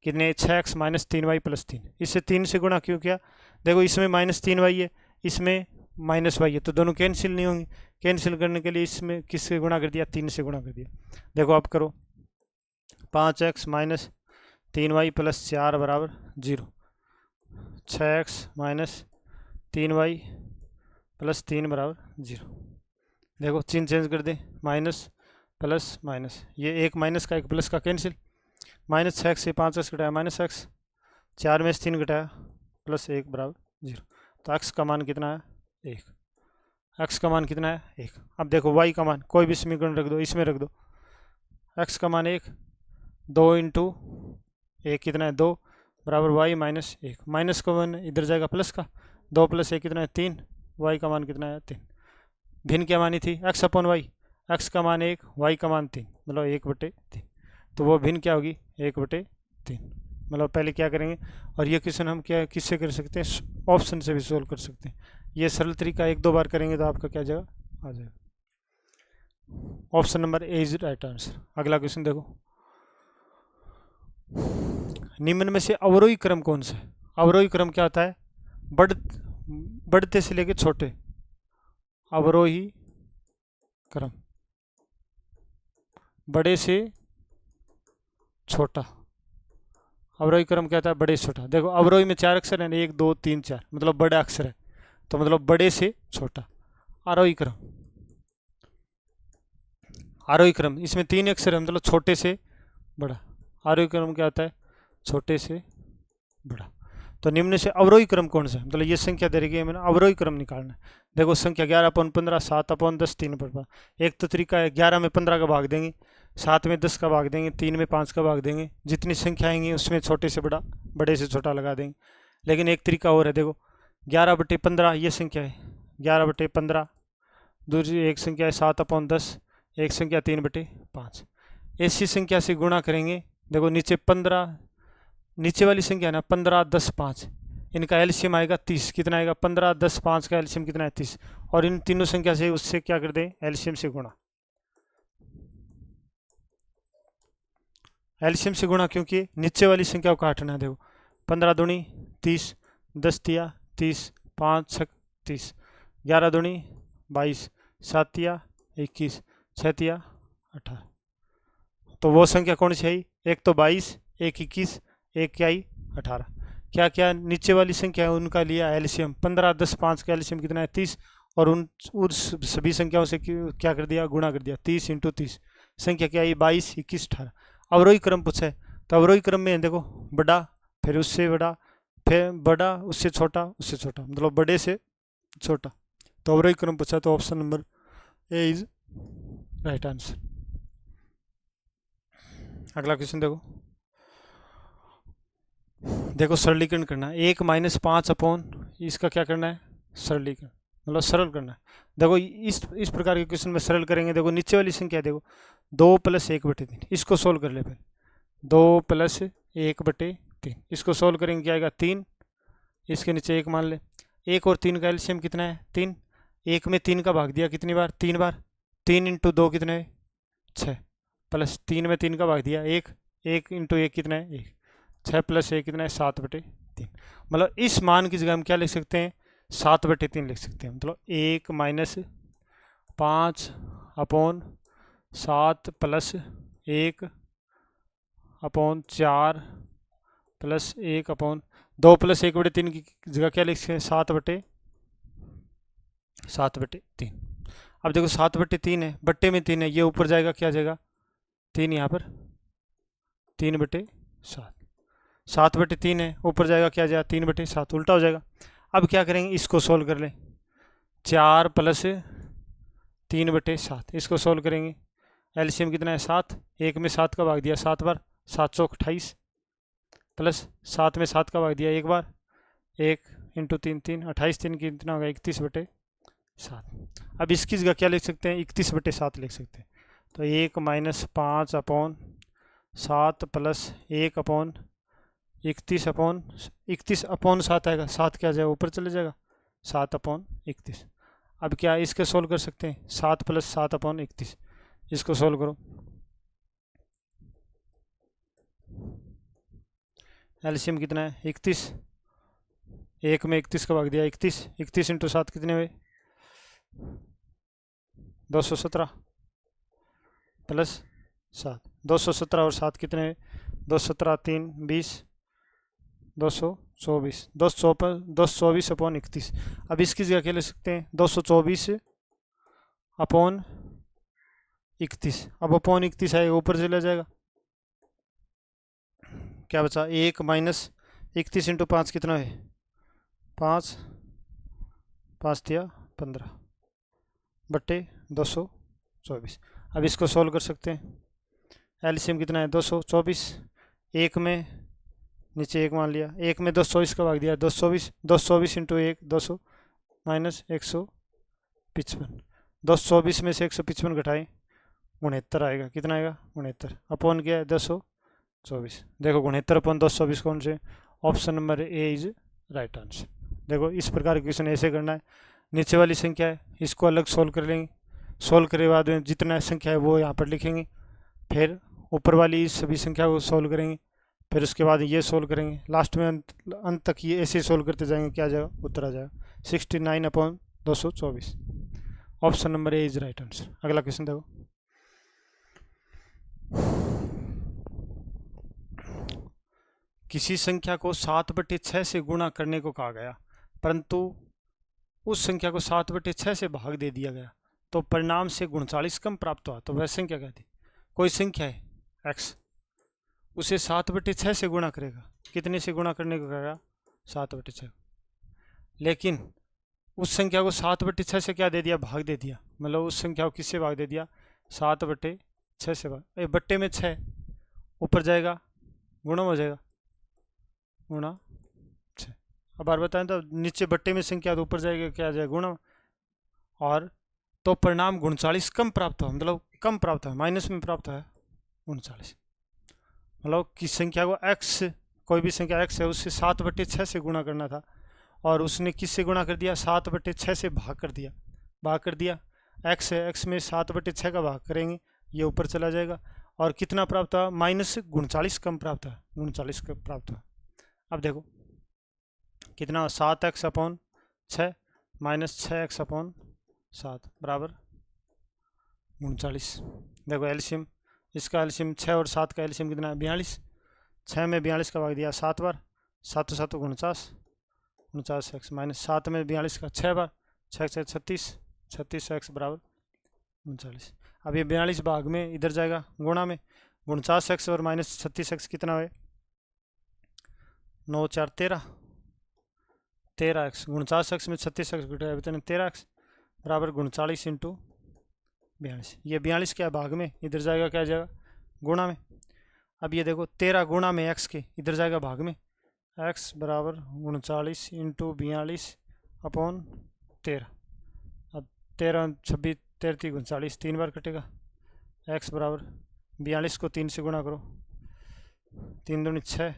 कितने, 6x - 3y + 3। इससे 3 से गुणा क्यों किया, देखो इसमें -3y है, इसमें -y है, तो दोनों कैंसिल नहीं होंगे। कैंसिल करने के लिए इसमें किससे गुणा कर दिया, 3 से गुणा कर दिया। देखो आप करो, 5x - 3y + 4 = 0, 6x - 3y + 3 = 0। देखो चिन्ह चेंज कर दे, माइनस प्लस माइनस, ये एक माइनस का एक प्लस का कैंसिल, -6x से 5x घटाया -x, 4 में से 3 घटाया +1 = 0। तो x का मान कितना है, 1। x का मान कितना है, 1। अब देखो y का मान, कोई भी समीकरण रख दो, इसमें रख दो, x का मान 1, 2 × 1 कितना है, 2 बराबर y - 1। माइनस का मान इधर जाएगा प्लस का, 2 + 1 कितना है, 3, y का मान कितना है, 3। भिन्न क्या मानी थी, x/y, x का मान 1, y का मान 3, मतलब 1/3। तो वो भिन्न क्या होगी, 1/3। मतलब पहले क्या करेंगे, और ये क्वेश्चन हम क्या किससे कर सकते हैं, ऑप्शन से भी सोल्व कर सकते हैं। ये सरल तरीका 1-2 बार करेंगे तो आपका क्या जाएगा, आ जाएगा। Option number A is right answer. अगला क्वेश्चन देखो, निम्न में से अवरोही क्रम कौन सा है। अवरोही क्रम क्या होता है, बढ़ते से लेके छोटे, अवरोही क्रम, बड़े से छोटा। अवरोही क्रम क्या होता है, बड़े से छोटा। देखो अवरोही में 4 अक्षर है, 1 2 3 4, मतलब बड़ा अक्षर है, तो मतलब बड़े से छोटा। आरोही क्रम, आरोही क्रम इसमें 3 अक्षर है, मतलब छोटे से बड़ा। आरोही क्रम क्या होता है, छोटे से बड़ा। तो निम्न से अवरोही क्रम कौन सा है, मतलब ये संख्या दे रही है, मैंने अवरोही क्रम निकालना है। देखो संख्या 11/15, 7/10, 3/5। एक तो तरीका है 11 में 15 का भाग देंगे, 7 में 10 का भाग देंगे, 3 में 5 का भाग देंगे, जितनी संख्या आएंगी उसमें छोटे से बड़ा, बड़े से छोटा लगा देंगे। लेकिन एक तरीका और है, देखो 11/15 ये संख्या है, 11/15। दूसरी एक संख्या है 7/10, एक संख्या 3/5। ऐसी संख्या से गुणा करेंगे। देखो नीचे 15, नीचे वाली संख्या है ना 15, 10, 5, इनका एलसीएम आएगा 30। कितना आएगा, 15, 10, 5 का एलसीएम कितना है, 30। और इन तीनों संख्या से उससे क्या कर दें, एलसीएम से गुणा। एलसीएम से गुणा क्योंकि नीचे वाली संख्या को काटना है। देखो 15 दूनी 30, 10 तिया 30, 5 6 30, 11 दूनी 22, 7 तिया 21, 6 तिया 18। तो वो संख्या कौन सी आई, एक तो 22, एक 21, एक क्या आई 18। क्या क्या नीचे वाली संख्या है उनका लिया एलसीएम, 15, 10, 5 का एलसीएम कितना है, 30। और उन सभी संख्याओं से क्या कर दिया, गुणा कर दिया, 30 × 30। संख्या क्या आई, 22, 21, 18। अवरोही क्रम पूछा है, तो अवरोही क्रम में देखो बड़ा, फिर उससे बड़ा, फिर बड़ा, उससे छोटा, उससे छोटा, मतलब बड़े से छोटा। तो अवरोही क्रम पूछा, तो option number A is right answer. अगला क्वेश्चन देखो, देखो सरलीकरण करना है, 1 - 5 इसका क्या करना है, सरलीकरण, मतलब सरल करना है। देखो इस प्रकार के क्वेश्चन में सरल करेंगे। देखो नीचे वाली संख्या देखो 2 + 1/3, इसको सोल्व कर ले पहले। 2 + 1/3, इसको सोल्व करेंगे क्या आएगा, 3। इसके नीचे 1 मान ले। 1 और 3 का एलसीएम कितना है, 3। 1 में 3 का भाग दिया कितनी बार, 3 बार। 3 × 2 कितने है, 6, प्लस 3 में 3 का भाग दिया 1, 1 × 1 कितना है, 1, 6 + 1 कितना है, 7/3। मतलब इस मान की जगह हम क्या लिख सकते हैं, 7/3 लिख सकते हैं। मतलब 1 - 5/3 7 plus 1 upon 4 plus 1 upon 2 plus 1/3 की जगह क्या लिख सकते हैं? 7/3। अब देखो 7/3 है, बट्टे में 3 है, ये ऊपर जाएगा, क्या जाएगा? 3 यहाँ पर 3/7। 7/3 है, ऊपर जाएगा, क्या जाएगा? 3/7, उल्टा हो जाएगा। अब क्या करेंगे? इसको सोल्व कर लें। 4 प्लस 3/7, इसको सोल्व करेंगे। एलसीएम कितना है? 7। 1 में 7 का भाग दिया 7 बार, 7 चौक 28, प्लस 7 में 7 का भाग दिया 1 बार, 1 इंटू 3 3, 28 3 की कितना होगा? 31/7। अब इसकी जगह क्या लिख सकते हैं? 31/7 लिख सकते हैं। तो 1 माइनस 5 अपॉन 7 प्लस 1 अपॉन 31/7 आएगा। 7 क्या जाएगा? ऊपर चले जाएगा, 7/31। अब क्या इसके सोल्व कर सकते हैं? 7 प्लस 7/31, इसको सोल्व करो। एलसीएम कितना है? 31। 1 में 31 का भाग दिया 31, 31 इंटू 7 कितने हुए? 217 प्लस 7, 217 और 7 कितने हुए? 217 3 20, 224, 224/31। अब इसकी जगह क्या ले सकते हैं? 224/31। अब अपॉन 31 आएगा, ऊपर चला जाएगा, क्या बचा? 1 माइनस 31 इंटू 5 कितना है? 5, 5 दिया 15 बट्टे 224। अब इसको सोल्व कर सकते हैं। एलसीएम कितना है? 224। 1 में नीचे 1 मान लिया, 1 में 224 का भाग दिया 224, 224 इंटू 1 200 माइनस 155, 224 में से 155 घटाएं 69 आएगा। कितना आएगा? 69 अपॉन क्या है? 224। देखो 69/224 कौन से? Option number A is right answer. देखो इस प्रकार के क्वेश्चन ऐसे करना है। नीचे वाली संख्या है, इसको अलग सोल्व कर लेंगे। सोल्व करने के बाद में जितना संख्या है वो यहाँ पर लिखेंगे, फिर ऊपर वाली इस सभी संख्या को सोल्व करेंगे, फिर उसके बाद ये सोल्व करेंगे, लास्ट में अंत तक ये ऐसे सोल्व करते जाएंगे, क्या जाएगा? उत्तर आ जाएगा 69/224। Option number A is right answer. अगला क्वेश्चन देखो। किसी संख्या को 7/6 से गुणा करने को कहा गया, परंतु उस संख्या को 7/6 से भाग दे दिया गया, तो परिणाम से 39 कम प्राप्त हुआ। तो वह संख्या क्या थी? कोई संख्या है x, उसे 7/6 से गुणा करेगा। कितने से गुणा करने को कहेगा? 7/6। लेकिन उस संख्या को 7/6 से क्या दे दिया? भाग दे दिया। मतलब उस संख्या को किससे भाग दे दिया? 7/6 से भाग। बट्टे में 6 ऊपर जाएगा, गुणा हो जाएगा, गुणा 6। अब बार बताएं तो नीचे बट्टे में संख्या तो ऊपर जाएगा, क्या आ जाएगा? गुणा। और तो परिणाम 39 कम प्राप्त हुआ, मतलब कम प्राप्त है, माइनस में प्राप्त है 39। मतलब किस संख्या को x, कोई भी संख्या x है, उससे 7/6 से गुणा करना था, और उसने किससे गुणा कर दिया? 7/6 से भाग कर दिया। भाग कर दिया, x है, x में 7/6 का भाग करेंगे, ये ऊपर चला जाएगा, और कितना प्राप्त हुआ? -39 कम प्राप्त है, 39 कम प्राप्त हुआ। अब देखो कितना? 7x/6 माइनस 6x/7 बराबर 39। देखो एलसीएम, इसका एलसीएम 6 और 7 का एलसीएम कितना है? 42। 6 में 42 का भाग दिया 7 बार, 7 7 49, 49x माइनस 7 में 42 का 6 बार, 6 6 36, 36x बराबर 39। अब ये 42 भाग में इधर जाएगा, गुणा में 49x और माइनस 36x कितना है? 9 4 13, 13x। 49x में 36x घटाया 13x बराबर 39 इंटू 42। ये 42 क्या भाग में, इधर जाएगा, क्या जाएगा? गुणा में। अब ये देखो 13 गुणा में x के, इधर जाएगा भाग में, x बराबर 39 इंटू 42/13। अब 13 26 33 39, 3 बार कटेगा, x बराबर 42 को 3 से गुणा करो, 3 दूनी 6,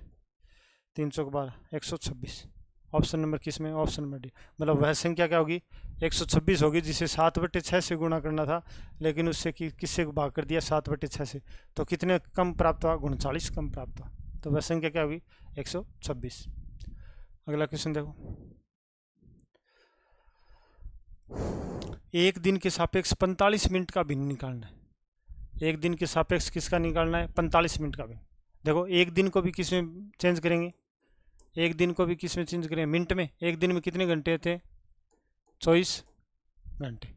3 चौक 12, 126। ऑप्शन नंबर किस में? Option number D. मतलब वह संख्या क्या होगी? 126 होगी, जिसे 7/6 से गुणा करना था, लेकिन उससे किससे भाग कर दिया? 7/6 से। तो कितने कम प्राप्त हुआ? 39 कम प्राप्त हुआ। तो वह संख्या क्या होगी? 126। अगला क्वेश्चन देखो। एक दिन के सापेक्ष 45 मिनट का भिन्न निकालना है। एक दिन के सापेक्ष किसका निकालना है? 45 मिनट का भी। देखो एक दिन को भी किस में चेंज करेंगे? एक दिन को भी किस में चेंज करेंगे? मिनट में। एक दिन में कितने घंटे होते हैं? 24 घंटे।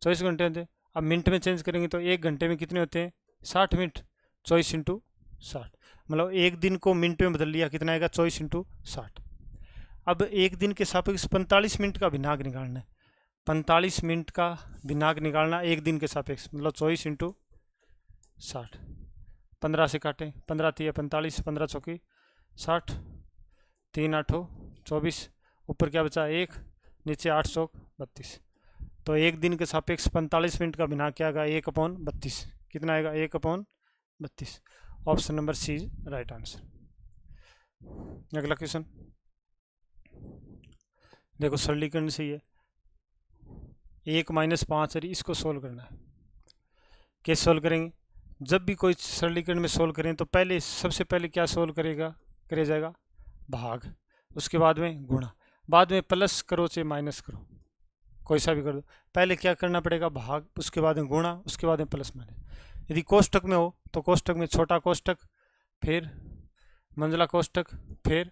24 घंटे होते हैं। अब मिनट में चेंज करेंगे तो एक घंटे में कितने होते हैं? 60 मिनट। 24 इंटू 60, मतलब एक दिन को मिनट में बदल लिया, कितना आएगा? 24 इंटू 60। अब एक दिन के सापेक्ष 45 मिनट का भिन्नांक निकालना है। 45 मिनट का भिन्नांक निकालना एक दिन के सापेक्ष, मतलब 24 इंटू 60। 15 से काटें, 15 3 45, 15 चौकी 60, 3 8 24, ऊपर क्या बचा? 1, नीचे 8 चौक 32। तो एक दिन के सापेक्ष 45 मिनट का भिन्नांक क्या आएगा? 1/32। कितना आएगा? 1/32। Option number C is right answer. अगला क्वेश्चन देखो, सरलीकरण से ही है। 1 - 5 है, इसको सोल्व करना है। कैसे सोल्व करेंगे? जब भी कोई सरलीकरण में सोल्व करें तो पहले सबसे पहले क्या सोल्व करेगा जाएगा? भाग, उसके बाद में गुणा, बाद में प्लस करो चाहे माइनस करो, कोई सा भी कर दो। पहले क्या करना पड़ेगा? भाग, उसके बाद में गुणा, उसके बाद में प्लस माइनस। यदि कोष्टक में हो तो कोष्टक में छोटा कोष्टक, फिर मंझला कोष्टक, फिर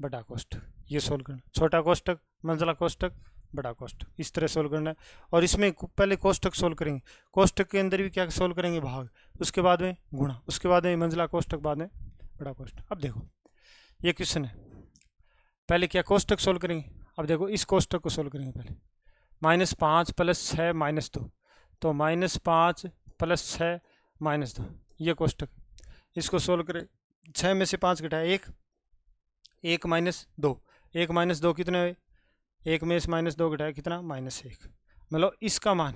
बड़ा कोष्टक, ये सोल्व करना। छोटा कोष्टक, मंझला कोष्टक, बड़ा कोष्टक, इस तरह सोल्व करना है। और इसमें पहले कोष्टक सोल्व करेंगे, कोष्टक के अंदर भी क्या सोल्व करेंगे? भाग, उसके बाद में गुणा, उसके बाद में मंझला कोष्टक, बाद में बड़ा कोष्टक। अब देखो ये क्वेश्चन है, पहले क्या कोष्टक सोल्व करेंगे। अब देखो इस कोष्टक को सोल्व करेंगे पहले। -5 + 6 - 2, तो -5 + 6 - 2, ये कोष्टक। इसको सोल्व करें, 6 में से 5 घटाए 1, 1 - 2, 1 - 2 कितने हुए? 1 में से -2 घटाया कितना? -1। मतलब इसका मान,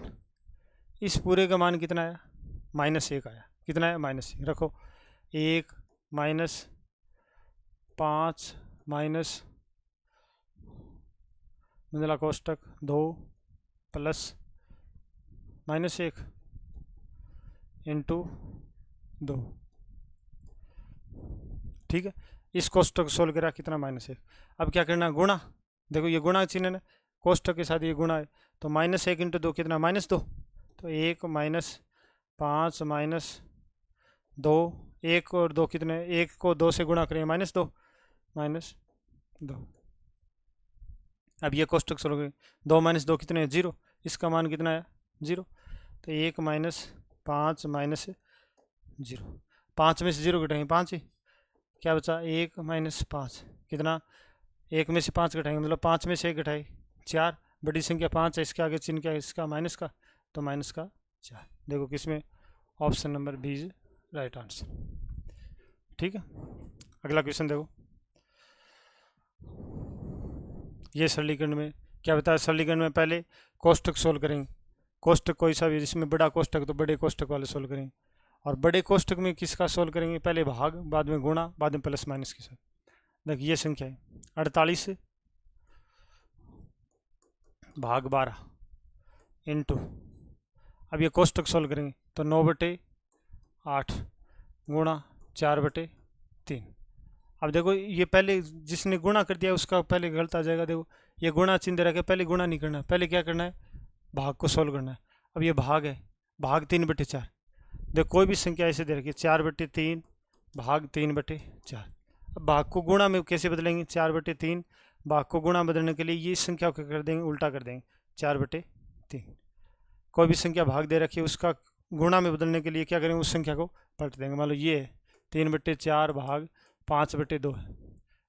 इस पूरे का मान कितना आया? -1 आया। कितना आया? -1 रखो। 1 - 5 माइनस मंझला कोष्टक 2 प्लस -1 इंटू 2, ठीक है। इस कोष्टक को सोल्व करा, कितना? -1। अब क्या करना? गुणा। देखो ये गुणा चिन्ह है, कोष्टक के साथ ये गुणा है, तो -1 इंटू 2 कितना? -2। तो 1 - 5 - 2, 1 और 2 कितने? 1 को 2 से गुणा करेंगे, -2। अब ये कोष्टक सोल्व करेंगे, 2 - 2 कितने? 0। इसका मान कितना है? 0। तो 1 - 5 - 0, 5 में से 0 घटाएंगे 5 ही, क्या बचा? 1 - 5 कितना? 1 में से 5 घटाएंगे, मतलब 5 में से 1 घटाए 4, बड़ी संख्या 5 है, इसके आगे चिन्ह क्या है? इसका माइनस का, तो -4। देखो किसमें? Option number B is right answer, ठीक है। अगला क्वेश्चन देखो, ये सरलीकरण में क्या बताया? सरलीकरण में पहले कोष्टक सोल्व करेंगे, कोष्टक कोई सा भी, जिसमें बड़ा कोष्टक तो बड़े कोष्टक वाले सोल्व करेंगे। और बड़े कोष्टक में किसका सोल्व करेंगे? पहले भाग, बाद में गुणा, बाद में प्लस माइनस के साथ। देखिए ये संख्या है 48 भाग 12 इंटू, अब ये कोष्टक सोल्व करेंगे तो 9/8 गुणा 4/3। अब देखो ये पहले जिसने गुणा कर दिया उसका पहले गलत आ जाएगा। देखो ये गुणा चिन्ह दे रखा है, पहले गुणा नहीं करना है, पहले क्या करना है? भाग को सोल्व करना है। अब ये भाग है, भाग 3/4। देखो कोई भी संख्या ऐसे दे रखी है, 4/3 भाग 3/4। अब भाग को गुणा में कैसे बदलेंगे? 4/3 भाग को गुणा बदलने के लिए ये संख्या को कर देंगे, उल्टा कर देंगे, 4/3। कोई भी संख्या भाग दे रखी है उसका गुणा में बदलने के लिए क्या करेंगे? उस संख्या को पलट देंगे। मान लो ये 3/4 भाग 5/2 है,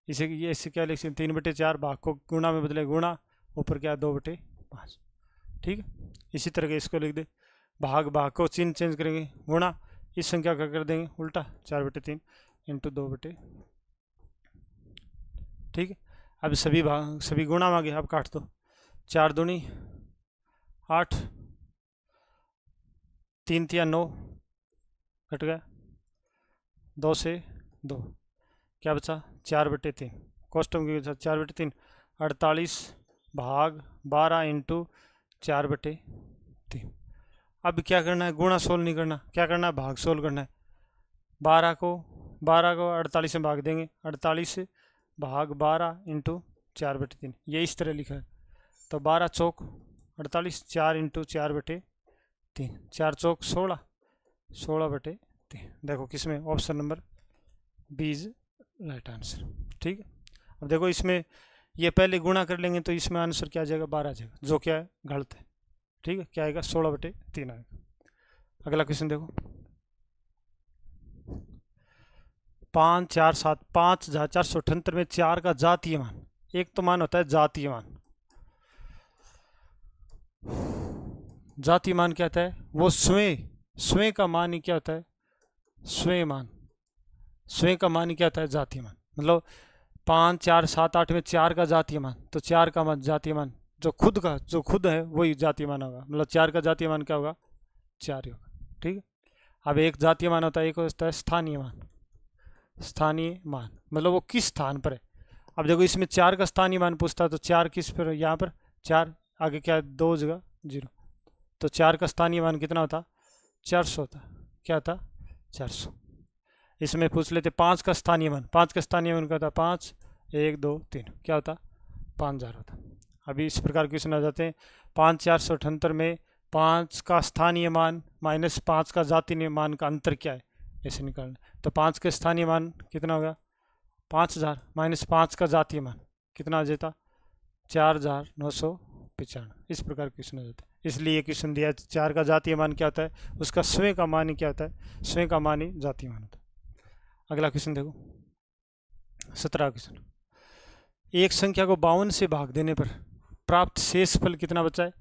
इसे ये इससे क्या लिख सकते? 3/4 भाग को गुणा में बदले गुणा, ऊपर क्या? 2/5, ठीक है। इसी तरह के इसको लिख दे, भाग को चिन्ह चेंज करेंगे, गुणा, इस संख्या का कर देंगे उल्टा, 4/3 इंटू 2/, ठीक है। अब सभी गुणा मांगे, अब काट दो, 4 दूनी 8, 3 तिया 9 कट गया, 2 से 2 क्या बचा? 4/3। कोष्टक के साथ 4/3, 48 भाग 12 इंटू 4/3। अब क्या करना है? गुणा सोल्व नहीं करना, क्या करना है? भाग सोल्व करना है। 12 को 48 में भाग देंगे, 48 भाग 12 इंटू 4/3, ये इस तरह लिखा है। तो 12 चौक 48, 4 इंटू 4/3, 4 चौक 16, 16/3। देखो किसमें, option number B is right answer. ठीक है, अब देखो इसमें ये पहले गुणा कर लेंगे तो इसमें आंसर क्या आ जाएगा, 12 आ जाएगा, जो क्या है गलत है। ठीक है, क्या आएगा, 16/3 आएगा। अगला क्वेश्चन देखो, 5 4 7 5478 में 4 का जातीय मान, एक तो मान होता है जातीय मान। जातीय मान क्या होता है, वो स्वयं का मान ही क्या होता है, स्वयं मान। स्वयं का मान ही क्या होता है, जातीय मान। मतलब 5 4 7 8 में 4 का जातीय मान, तो 4 का मान जातीय मान, जो खुद है वही जातीय मान होगा। मतलब 4 का जातीय मान क्या होगा, 4 ही होगा। ठीक है, अब एक जातीय मान होता है, एक होता है स्थानीय मान। स्थानीय मान मतलब वो किस स्थान पर है। अब देखो इसमें 4 का स्थानीय मान पूछता है, तो 4 किस पर, यहाँ पर 4 आगे क्या है, 2 जगह 0, तो 4 का स्थानीय मान कितना होता, 400 होता। क्या था, 400। इसमें पूछ लेते 5 का स्थानीय मान, 5 का स्थानीय मान क्या था, 5 1 2 3, क्या होता, 5000 होता। अभी इस प्रकार क्वेश्चन आ जाते हैं, 5 478 में 5 का स्थानीय मान माइनस 5 का जातीय मान का अंतर क्या है, ऐसे निकालना। तो 5 का स्थानीय मान कितना होगा, 5000 माइनस 5 का जातीय मान कितना आ जाता, 4995। इस प्रकार क्वेश्चन आ जाता है। इसलिए ये क्वेश्चन दिया है, 4 का जातीय मान क्या होता है, उसका स्वयं का मान ही क्या होता है, स्वयं का मान ही जातीय मान होता है। अगला क्वेश्चन देखो, 17 क्वेश्चन, एक संख्या को 52 से भाग देने पर प्राप्त शेषफल कितना बचा है,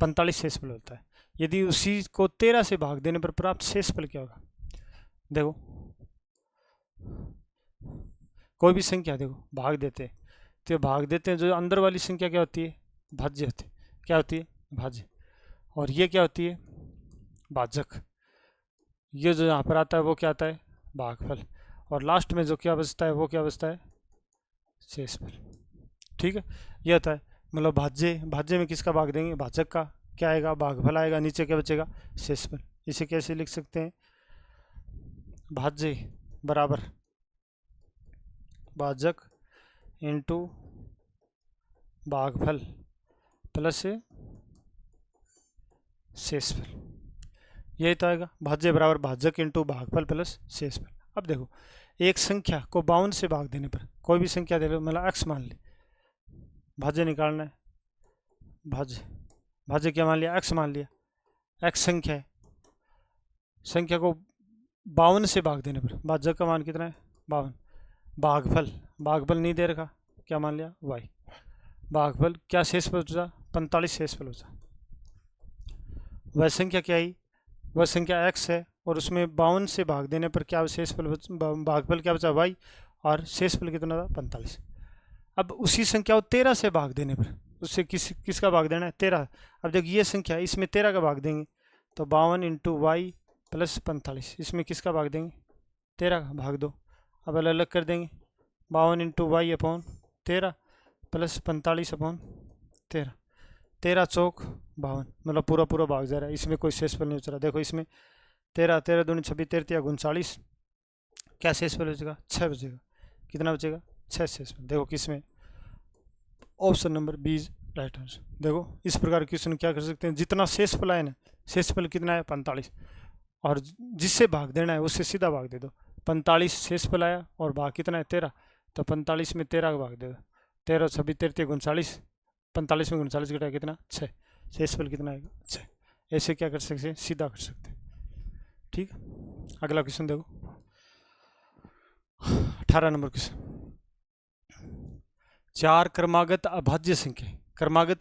45 शेषफल होता है। यदि उसी को 13 से भाग देने पर प्राप्त शेषफल क्या होगा। देखो कोई भी संख्या देखो भाग देते हैं, तो भाग देते हैं, जो अंदर वाली संख्या क्या होती है, भाज्य होती है। क्या होती है, भाज्य। और ये क्या होती है, भाजक। ये जो यहाँ पर आता है वो क्या आता है, भागफल। और लास्ट में जो क्या बचता है वो क्या बचता है, शेषफल। ठीक है, ये होता है। मतलब भाज्य में किसका भाग देंगे, भाजक का। क्या आएगा, भागफल आएगा, नीचे क्या बचेगा, शेषफल। इसे कैसे लिख सकते हैं, भाज्य बराबर भाजक इंटू भागफल प्लस शेषफल। यही तो आएगा, भाज्य बराबर भाजक इंटू भागफल प्लस शेषफल। अब देखो एक संख्या को 52 से भाग देने पर, कोई भी संख्या दे लो, मतलब x मान ली, भाज्य निकालना है, भाज्य क्या मान लिया, x मान लिया, x संख्या है, संख्या को 52 से भाग देने पर भाजक का मान कितना है, 52। भागफल नहीं दे रखा, क्या मान लिया, y। भागफल क्या शेषफल बचा, 45 शेषफल बचा। वह संख्या क्या आई, वह संख्या x है, और उसमें 52 से भाग देने पर क्या शेषफल भागफल क्या बचा, y, और शेषफल कितना था, 45। अब उसी संख्या को 13 से भाग देने पर, उससे किसका भाग देना है, 13। अब देखिए ये संख्या, इसमें 13 का भाग देंगे, तो 52 इंटू वाई प्लस 45। इसमें किसका भाग देंगे, 13 का भाग दो। अब अलग अलग कर देंगे, 52 into Y upon 13 plus 45 upon 13, 13 चौक 52, मतलब पूरा भाग जा रहा है, इसमें कोई शेषफल नहीं बच रहा। देखो इसमें 13 13 दूनी 26 13 39, क्या शेषफल बचेगा, 6 बचेगा। कितना बचेगा, 6 शेषफल। देखो किसमें, option number B is right answer. देखो इस प्रकार क्वेश्चन क्या कर सकते हैं, जितना शेषफल आए ना, शेषफल कितना है, 45, और जिससे भाग देना है उससे सीधा भाग दे दो। 45 शेषफल आया और भाग कितना है, 13, तो 45 में 13 का भाग दे दो, 13 26 13 39, 45 में 39 घटाया कितना, 6, शेषफल कितना आएगा, 6। ऐसे क्या कर सकते हैं, सीधा कर सकते हैं। ठीक, अगला क्वेश्चन देखो, 18 नंबर क्वेश्चन, 4 क्रमागत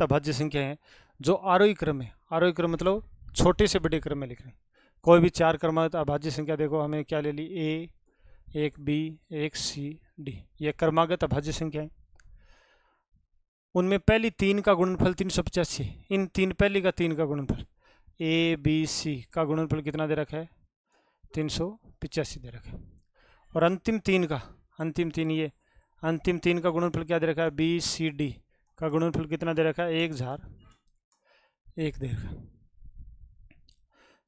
अभाज्य संख्या है जो आरोही क्रम है। आरोही क्रम मतलब छोटे से बड़े क्रम में लिख रहे हैं। कोई भी 4 क्रमागत अभाज्य संख्या, देखो हमें क्या ले ली, a, एक b, एक c, d, ये क्रमागत अभाज्य संख्या है। उनमें पहली 3 का गुणनफल 385, इन पहली का 3 का गुणनफल a b c का गुणनफल कितना दे रखा है, 385 दे रखा है। और अंतिम 3 का गुणनफल क्या दे रखा है, बी सी डी का गुणनफल कितना दे रखा है, 1001 दे रखा है,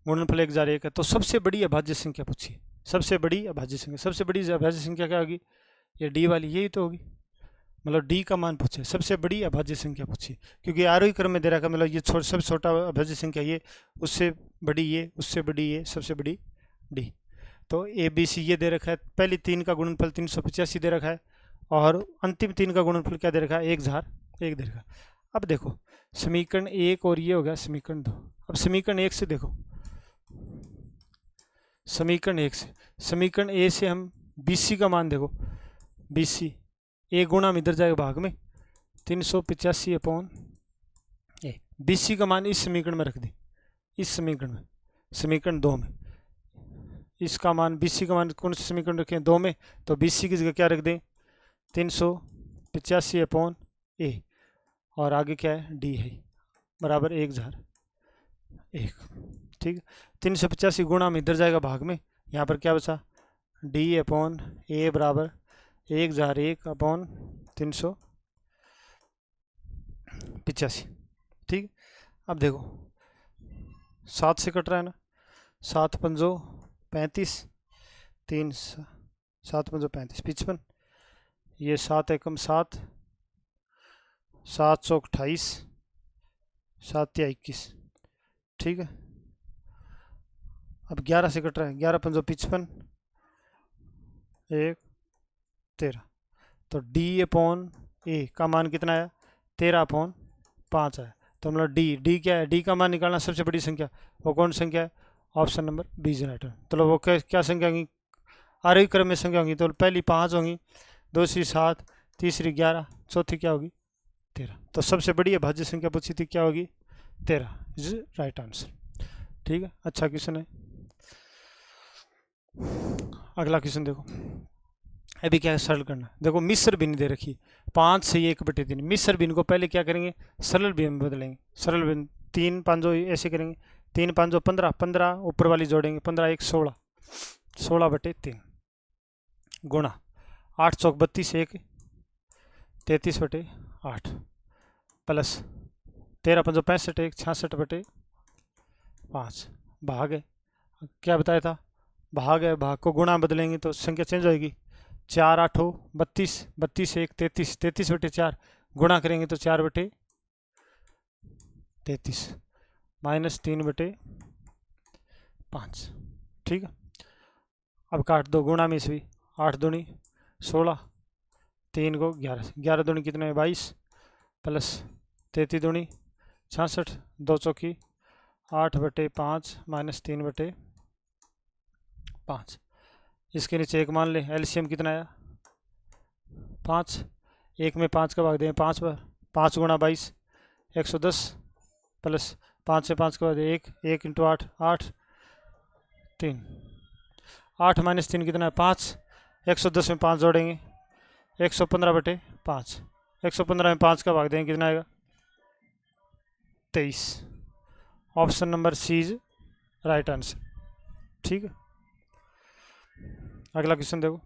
गुणनफल 1001 है। तो सबसे बड़ी अभाज्य संख्या पूछिए, सबसे बड़ी अभाज्य संख्या क्या होगी, ये डी वाली, यही तो होगी। मतलब डी का मान पूछे, सबसे बड़ी अभाज्य संख्या पूछिए, क्योंकि आरोही क्रम में दे रखा है, मतलब ये सबसे छोटा अभाज्य संख्या ये, उससे बड़ी ये, उससे बड़ी ये, सबसे बड़ी डी। तो ए बी सी ये दे रखा है, पहली 3 का गुणनफल 385 दे रखा है और अंतिम 3 का गुणनफल क्या दे रखा है, 1,1 दे रखा है। अब देखो समीकरण 1 और ये हो गया समीकरण 2। अब समीकरण 1 से देखो, समीकरण 1 से, समीकरण ए से हम BC का मान देखो, BC ए गुणा में इधर जाएगा भाग में 385 अपॉन ए। BC का मान इस समीकरण में रख दी, इस समीकरण में, समीकरण 2 में इसका मान, BC का मान कौन से समीकरण रखें, 2 में, तो BC की जगह क्या रख दें, 385 अपॉन ए और आगे क्या है, डी है, बराबर 1,1। ठीक, 385 गुणा में इधर जाएगा भाग में, यहाँ पर क्या बचा, डी अपॉन ए बराबर 1,1 अपॉन 385। ठीक, अब देखो 7 से कट रहा है ना, 7 पंजो 35, 3 7 पंजो 35 55, ये 7 एकम 7, 7 चौक 28, 7 या 21। ठीक है, अब 11 से कट रहा है, 11 पंजो 55, 1 13, तो डी अपॉन ए का मान कितना आया, 13 अपॉन 5 आया। तो मतलब डी क्या है, डी का मान निकालना सबसे बड़ी संख्या, वो कौन संख्या है, option number B is right. तो वो क्या संख्या होंगी, आरोही क्रम में संख्या होंगी, तो पहली 5 होंगी, दूसरी 7, तीसरी 11, चौथी क्या होगी 13। तो सबसे बड़ी भाज्य संख्या पूछी थी, क्या होगी 13 इज राइट आंसर। ठीक है, अच्छा क्वेश्चन है। अगला क्वेश्चन देखो, अभी क्या सरल करना, देखो मिश्र भिन्न दे रखी 5 से 1/3। मिश्र भिन्न को पहले क्या करेंगे, सरल भिन्न में बदलेंगे, सरल भिन्न 3 5 ऐसे करेंगे, 3 5 15, 15 ऊपर वाली जोड़ेंगे, 15 1 16, 16/3 गुणा 8 चौक 32, 1 33/8 प्लस 13 5 65, 1 66/5 भाग है, क्या बताया था, भाग है, भाग को गुणा बदलेंगे तो संख्या चेंज होएगी, 4 8 32, 32 1 33, 33/4 गुणा करेंगे तो 4/33 माइनस 3/5। ठीक है, अब काट दो, गुणा में इसवी 8 दूनी 16, 3 को 11, 11 दूनी कितने है 22, प्लस 33 दूनी 66, 2 चौकी 8/5 माइनस 3/5। इसके नीचे एक मान ले, एलसीएम कितना आया 5, 1 में 5 का भाग दें 5 बार, 5 गुणा 22 110, प्लस 5 से 5 का भाग दें 1, 1 इंटू 8 8, 3 8 माइनस 3 कितना है 5, 110 में 5 जोड़ेंगे 115/5, 115 में 5 का भाग देंगे कितना आएगा 23। Option number C is right answer. ठीक है, अगला क्वेश्चन देखो,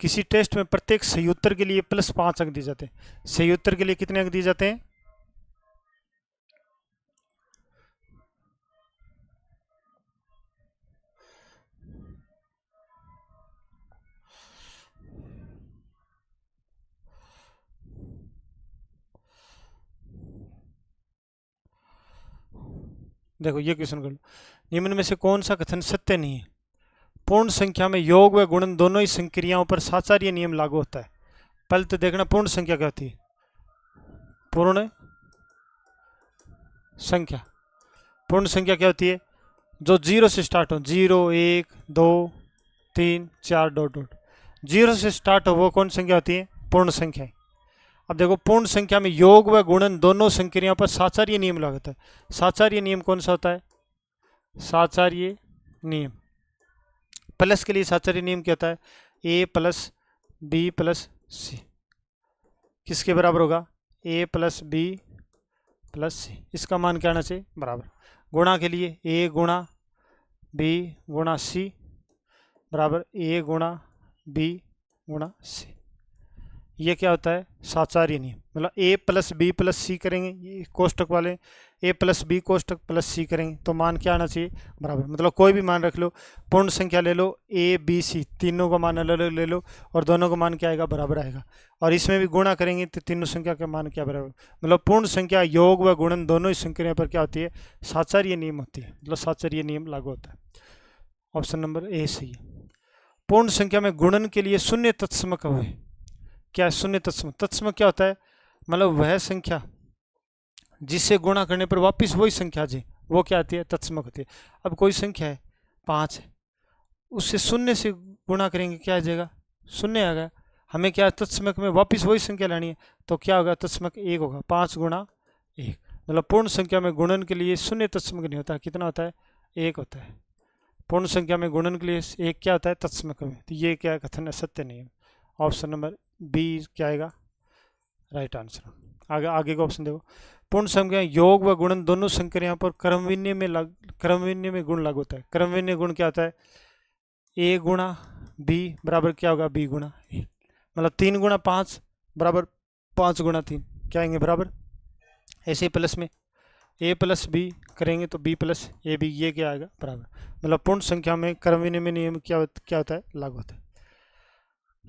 किसी टेस्ट में प्रत्येक सही उत्तर के लिए +5 अंक दिए जाते हैं। सही उत्तर के लिए कितने अंक दिए जाते हैं, देखो ये क्वेश्चन कर लो, निम्न में से कौन सा कथन सत्य नहीं है, पूर्ण संख्या में योग व गुणन दोनों ही संक्रियाओं पर साचार्य नियम लागू होता है। पहले तो देखना पूर्ण संख्या क्या होती है, पूर्ण संख्या, पूर्ण संख्या क्या होती है, जो 0 से स्टार्ट हो, 0 1 2 3 4 डॉट डॉट, 0 से स्टार्ट हो वो कौन संख्या होती है, पूर्ण संख्या। अब देखो पूर्ण संख्या में योग व गुणन दोनों संक्रियाओं पर साचार्य नियम लागू होता है। साचार्य नियम कौन सा होता है, साचार्य नियम, प्लस के लिए साचार्य नियम क्या होता है, a + b + c किसके बराबर होगा, a + b + c, इसका मान क्या आना चाहिए बराबर। गुणा के लिए a गुणा b गुणा c बराबर a गुणा b गुणा c। ये क्या होता है, साचार्य नियम। मतलब ए प्लस बी प्लस सी करेंगे, ये कोष्टक वाले ए प्लस बी कोष्टक प्लस सी करेंगे तो मान क्या आना चाहिए, बराबर। मतलब कोई भी मान रख लो, पूर्ण संख्या ले लो, ए बी सी तीनों का मान अलग अलग ले लो और दोनों का मान क्या आएगा, बराबर आएगा। और इसमें भी गुणा करेंगे तो तीनों संख्या का मान क्या बराबर। मतलब पूर्ण संख्या योग व गुणन दोनों ही संख्या पर क्या होती है, साचार्य नियम होती है। मतलब साचार्य नियम लागू होता है। ऑप्शन नंबर ए सही है। पूर्ण संख्या में गुणन के लिए शून्य तत्समक हुए, क्या है शून्य तत्समक। तत्समक क्या होता है, मतलब वह संख्या जिससे गुणा करने पर वापस वही संख्या जी, वो क्या आती है, तत्समक होती है। अब कोई संख्या है 5 है, उससे शून्य से गुणा करेंगे क्या आ जाएगा, शून्य आ गया। हमें क्या तत्समक में वापस वही संख्या लानी है तो क्या होगा, तत्समक 1 होगा, 5 गुणा 1। मतलब पूर्ण संख्या में गुणन के लिए शून्य तत्समक नहीं होता, कितना होता है, 1 होता है। पूर्ण संख्या में गुणन के लिए 1 क्या होता है, तत्समक में। तो ये क्या कथन है, सत्य नहीं है। ऑप्शन नंबर बी क्या आएगा, राइट आंसर। आगे का ऑप्शन देखो, पूर्ण संख्या योग व गुणन दोनों संख्या पर क्रमविन्य में गुण लागू होता है। क्रमविन्य गुण क्या होता है, ए गुणा बी बराबर क्या होगा, बी गुणा ए। मतलब 3 गुणा 5 बराबर 5 गुणा 3 क्या आएंगे, बराबर। ऐसे प्लस में ए प्लस बी करेंगे तो बी प्लस ए बी, ये क्या आएगा, बराबर। मतलब पूर्ण संख्या में क्रमविन्य में नियम क्या होता है, लागू होता है।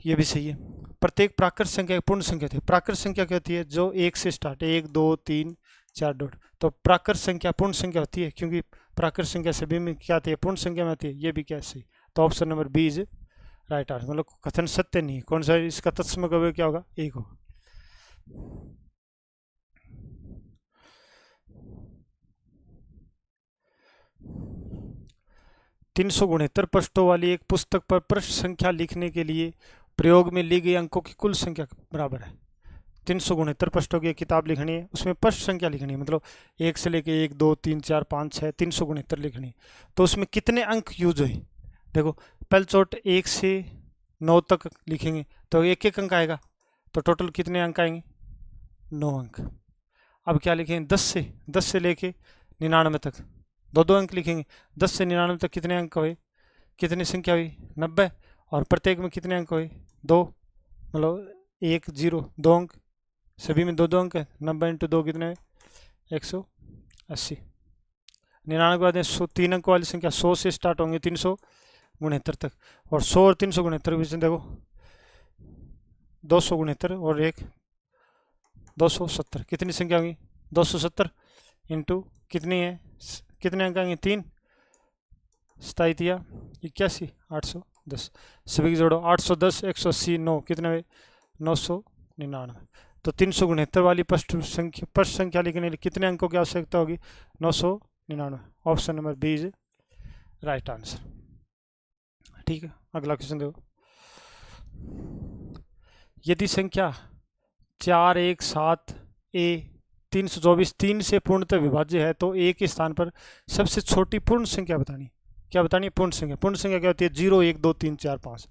ये भी सही है। प्रत्येक प्राकृत संख्या पूर्ण संख्या थी। प्राकृत संख्या क्या होती है, जो 1 से स्टार्ट, 1 2 3 4 डॉट। तो प्राकृत संख्या पूर्ण संख्या होती है, क्योंकि प्राकृत संख्या सभी में क्या आती है, पूर्ण संख्या में आती है। ये भी क्या सही। तो option number B is right answer. मतलब कथन सत्य नहीं, कौन सा इसका तत्समक अवयव क्या होगा, 1 होगा। 369 पृष्ठों वाली एक पुस्तक पर पृष्ठ संख्या लिखने के लिए प्रयोग में ली गई अंकों की कुल संख्या बराबर है। 369 पृष्ठों की एक किताब लिखनी है, उसमें पृष्ठ संख्या लिखनी है। मतलब 1 से लेके 1 2 3 4 5 6 369 लिखनी है। तो उसमें कितने अंक यूज हुए, देखो पहले चोट 1 से 9 तक लिखेंगे तो एक एक अंक आएगा, तो टोटल कितने अंक आएंगे, 9 अंक। अब क्या लिखेंगे, 10 से लेके 99 तक 2 अंक लिखेंगे। 10 से 99 तक कितने अंक हुए, कितनी संख्या हुई, 90। और प्रत्येक में कितने अंक हुए, 2। मतलब 1 0 2 अंक, सभी में 2 अंक है। 90 इंटू 2 कितने, 180। 99 के बाद 3 अंक वाली संख्या 100 से स्टार्ट होंगे 369 तक। और 100 और 369 के बीच में देखो 269 और 1 270, कितनी संख्या होगी, 270 इंटू कितनी है, कितने अंक आएंगे, 3 27 81 810। सभी की जोड़ो 810 180 9 कितने हुए, 999। तो 369 वाली पृष्ठ संख्या लिखने के लिए कितने अंकों की आवश्यकता होगी, 999। Option number B is right answer. ठीक है, अगला क्वेश्चन देखो। यदि संख्या 417 ए 324 3 से पूर्णतः विभाज्य है तो ए के स्थान पर सबसे छोटी पूर्ण संख्या बतानी। क्या बतानी है, पूर्ण संख्या। पूर्ण संख्या क्या होती है, 0 1 2 3 4 5।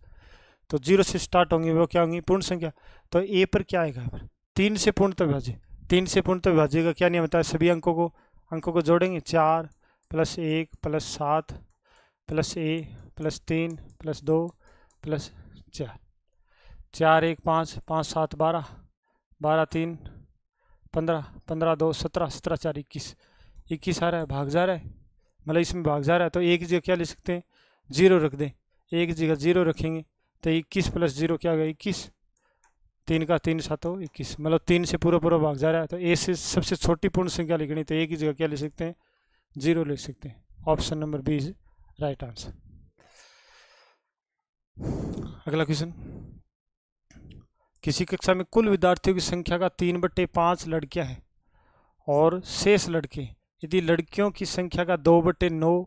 तो 0 से स्टार्ट होंगी, वो क्या होंगी, पूर्ण संख्या। तो ए पर क्या आएगा, 3 से पूर्णतः विभाज्य। 3 से पूर्णतः विभाज्य का क्या नियम होता है, सभी अंकों को जोड़ेंगे, 4 + 1 + 7 + ए + 3 + 2 + 4। 4 1 5 5 7 12 12 3 15 15 2 17 17 4 21 21 आ रहा है, भाग जा रहा है। मतलब इसमें भाग जा रहा है तो एक की जगह क्या लिख सकते हैं, 0 रख दें। एक की जगह 0 रखेंगे तो 21 + 0 क्या होगा, 21। 3 का 3 7 21। मतलब 3 से पूरा भाग जा रहा है तो ए से सबसे छोटी पूर्ण संख्या लिखनी, तो ए की जगह क्या लिख सकते हैं, 0 लिख सकते हैं। Option number B is right answer. अगला क्वेश्चन, किसी कक्षा में कुल विद्यार्थियों की संख्या का 3/5 लड़कियां हैं और शेष लड़के, यदि लड़कियों की संख्या का 2/9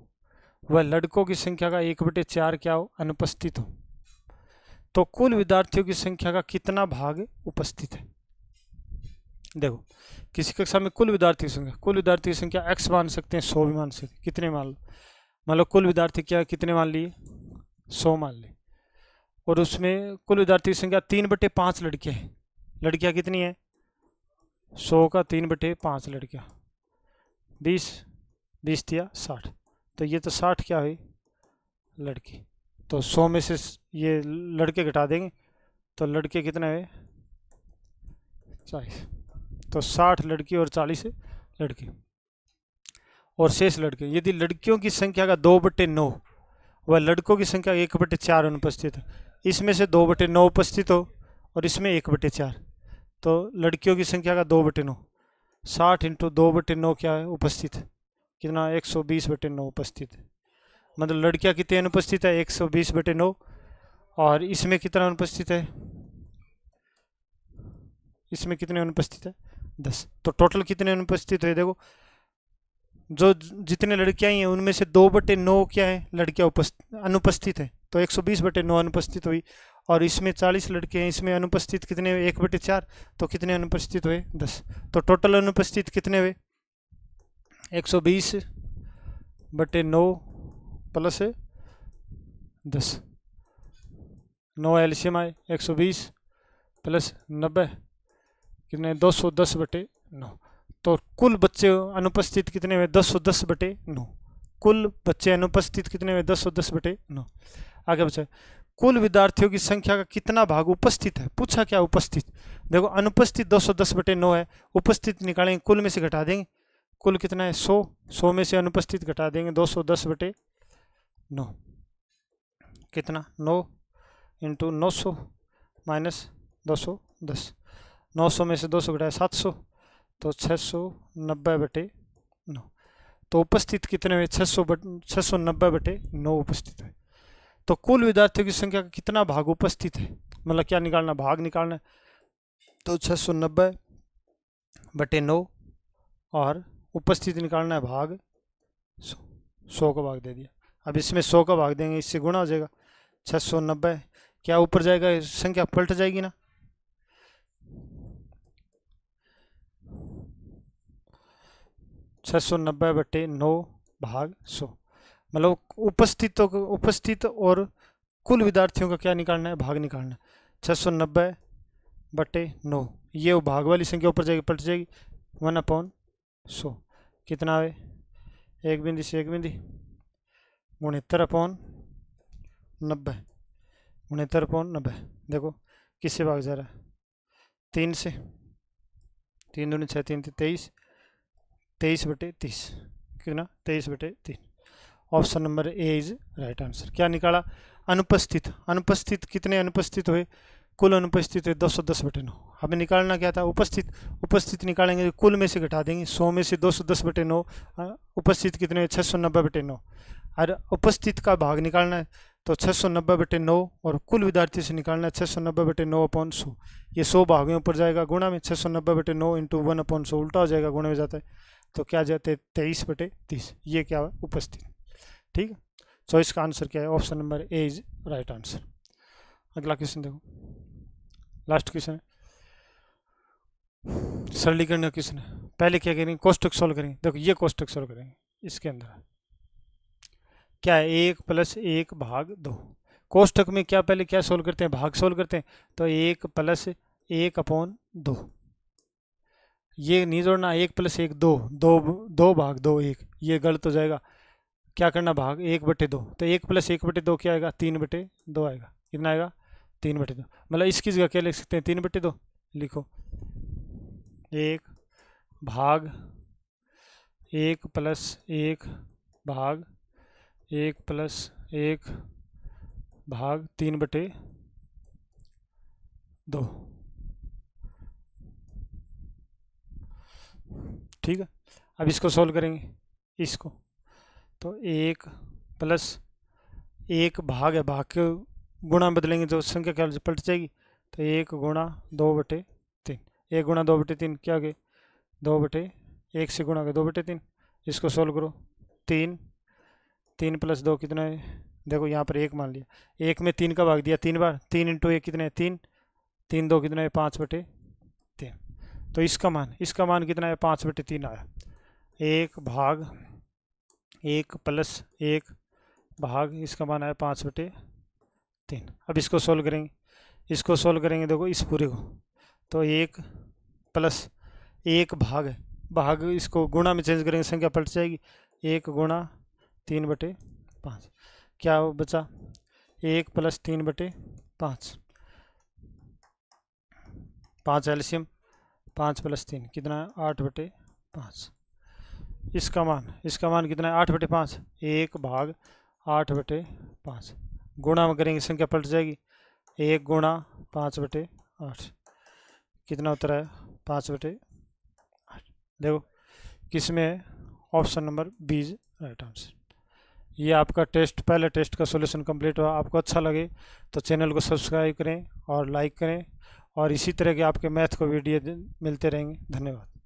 व लड़कों की संख्या का 1/4 क्या हो, अनुपस्थित हो, तो कुल विद्यार्थियों की संख्या का कितना भाग उपस्थित है। देखो किसी कक्षा में कुल विद्यार्थी की संख्या x मान सकते हैं, 100 भी मान सकते हैं, कितने मान लो। मान लो कुल विद्यार्थी क्या कितने मान लिए, 100 मान लिए। और उसमें कुल विद्यार्थी की संख्या 3/5 लड़कियां हैं। लड़कियां कितनी है, 100 का 3/5 लड़कियां, 20 20 दिया 60। तो ये तो 60 क्या हुई, लड़की। तो 100 में से ये लड़के घटा देंगे तो लड़के कितने हुए, 40। तो 60 लड़की और 40 लड़के और शेष लड़के। यदि लड़कियों की संख्या का 2/9 व लड़कों की संख्या 1/4 अनुपस्थित है, इसमें से 2/9 उपस्थित हो और इसमें 1/4, तो लड़कियों की संख्या का 2/9, 60 इंटू 2/9 क्या है उपस्थित, कितना 120/9 उपस्थित है। मतलब लड़कियां कितनी अनुपस्थित है 120/9 और इसमें कितना अनुपस्थित है, इसमें कितने अनुपस्थित है 10। तो टोटल कितने अनुपस्थित है, देखो जो जितने लड़कियां हैं उनमें से 2/9 क्या है लड़कियां अनुपस्थित है, तो 120/9 अनुपस्थित हुई। और इसमें 40 लड़के हैं, इसमें अनुपस्थित कितने हुए 1/4, तो कितने अनुपस्थित हुए 10। तो टोटल अनुपस्थित कितने हुए 120/9 प्लस 10, 9 एलसीएम आए 120 प्लस 90 कितने 210/9। तो कुल बच्चे अनुपस्थित कितने हुए 210/9। कुल बच्चे अनुपस्थित कितने हुए 210/9। आगे बच्चे कुल विद्यार्थियों की संख्या का कितना भाग उपस्थित है, पूछा क्या उपस्थित। देखो अनुपस्थित 210/9 है, उपस्थित निकालेंगे कुल में से घटा देंगे, कुल कितना है 100, 100 में से अनुपस्थित घटा देंगे 210/9 कितना 9 इंटू 900 माइनस 210, 900 में से 200 घटाया 700, तो 690/9। तो उपस्थित कितने हुए 690/9 उपस्थित हुए। तो कुल विद्यार्थियों की संख्या का कितना भाग उपस्थित है, मतलब क्या निकालना, भाग निकालना है। तो 690/9 और उपस्थित निकालना है भाग 100 का भाग दे दिया। अब इसमें 100 का भाग देंगे, इससे गुणा हो जाएगा 690, क्या ऊपर जाएगा संख्या पलट जाएगी ना, 690/9 भाग 100, मतलब उपस्थित और कुल विद्यार्थियों का क्या निकालना है, भाग निकालना है। 690/9 ये भाग वाली संख्या ऊपर जाएगी पलट जाएगी 1/100 कितना है 1 बिंदी से 1 बिंदी 69/90 69/90। देखो किससे भाग जा रहा है 3 से, 3 दूनी 6 3 23, 23/30 कितना 23/3। Option number A is right answer. क्या निकाला अनुपस्थित, अनुपस्थित कितने अनुपस्थित हुए, कुल अनुपस्थित हुए 210/9। हमें निकालना क्या था उपस्थित, उपस्थित निकालेंगे कुल में से घटा देंगे 100 में से 210/9, उपस्थित कितने हुए 690/9 और उपस्थित का भाग निकालना है, तो 690/9 और कुल विद्यार्थी से निकालना है 690/9/100। ये 100 भाग में ऊपर जाएगा गुणा में 690/9 इंटू 1/100 उल्टा हो जाएगा गुणा में जाता है, तो क्या जाते हैं 23/30। ये क्या है उपस्थित, ठीक है। सो इसका आंसर क्या है option number A is right answer. अगला क्वेश्चन देखो, लास्ट क्वेश्चन है, सरलीकरण का क्वेश्चन है। पहले क्या करेंगे कोष्टक सोल्व करेंगे। देखो ये कोष्टक सोल्व करेंगे, इसके अंदर क्या है 1 + 1 भाग 2। कोष्टक में क्या पहले क्या सोल्व करते हैं, भाग सोल्व करते हैं, तो 1 + 1/2। ये नहीं जोड़ना 1 + 1 2, 2 भाग 2 1, ये गलत हो जाएगा। क्या करना भाग 1/2, तो 1 + 1/2 क्या आएगा 3/2 आएगा। कितना आएगा 3/2, मतलब इसकी जगह क्या लिख सकते हैं 3/2 लिखो। 1 भाग 1 + 1 भाग 1 + 1 भाग 3/2, ठीक है। अब इसको सोल्व करेंगे इसको, तो 1 + 1 भाग है, भाग के गुणा बदलेंगे तो संख्या क्या पलट जाएगी, तो 1 गुणा 2/3, 1 गुणा 2/3 क्या हो गया 2/1 से गुणा कर 2/3। इसको सोल्व करो 3 + 2 कितना है, देखो यहाँ पर 1 मान लिया, 1 में 3 का भाग दिया 3 बार, 3 × 1 कितना है 3, 3 2 कितना है 5/3। तो इसका मान कितना है 5/3 आया। 1 भाग 1 + 1 भाग इसका मान आया 5/3। अब इसको सोल्व करेंगे, देखो इस पूरे को, तो 1 + 1 भाग है, भाग इसको गुणा में चेंज करेंगे संख्या पलट जाएगी, 1 गुणा 3/5 क्या बचा 1 + 3/5, 5 एलसीएम 5+3 कितना है 8/5। इसका मान कितना है 8/5, 1/8/5। गुणा में करेंगे संख्या पलट जाएगी, 1 गुणा 5/8 कितना उत्तर है 5/8। देखो किस में है, option number B is right answer. ये आपका टेस्ट, पहले टेस्ट का सॉल्यूशन कंप्लीट हुआ। आपको अच्छा लगे तो चैनल को सब्सक्राइब करें और लाइक करें, और इसी तरह के आपके मैथ को वीडियो मिलते रहेंगे। धन्यवाद।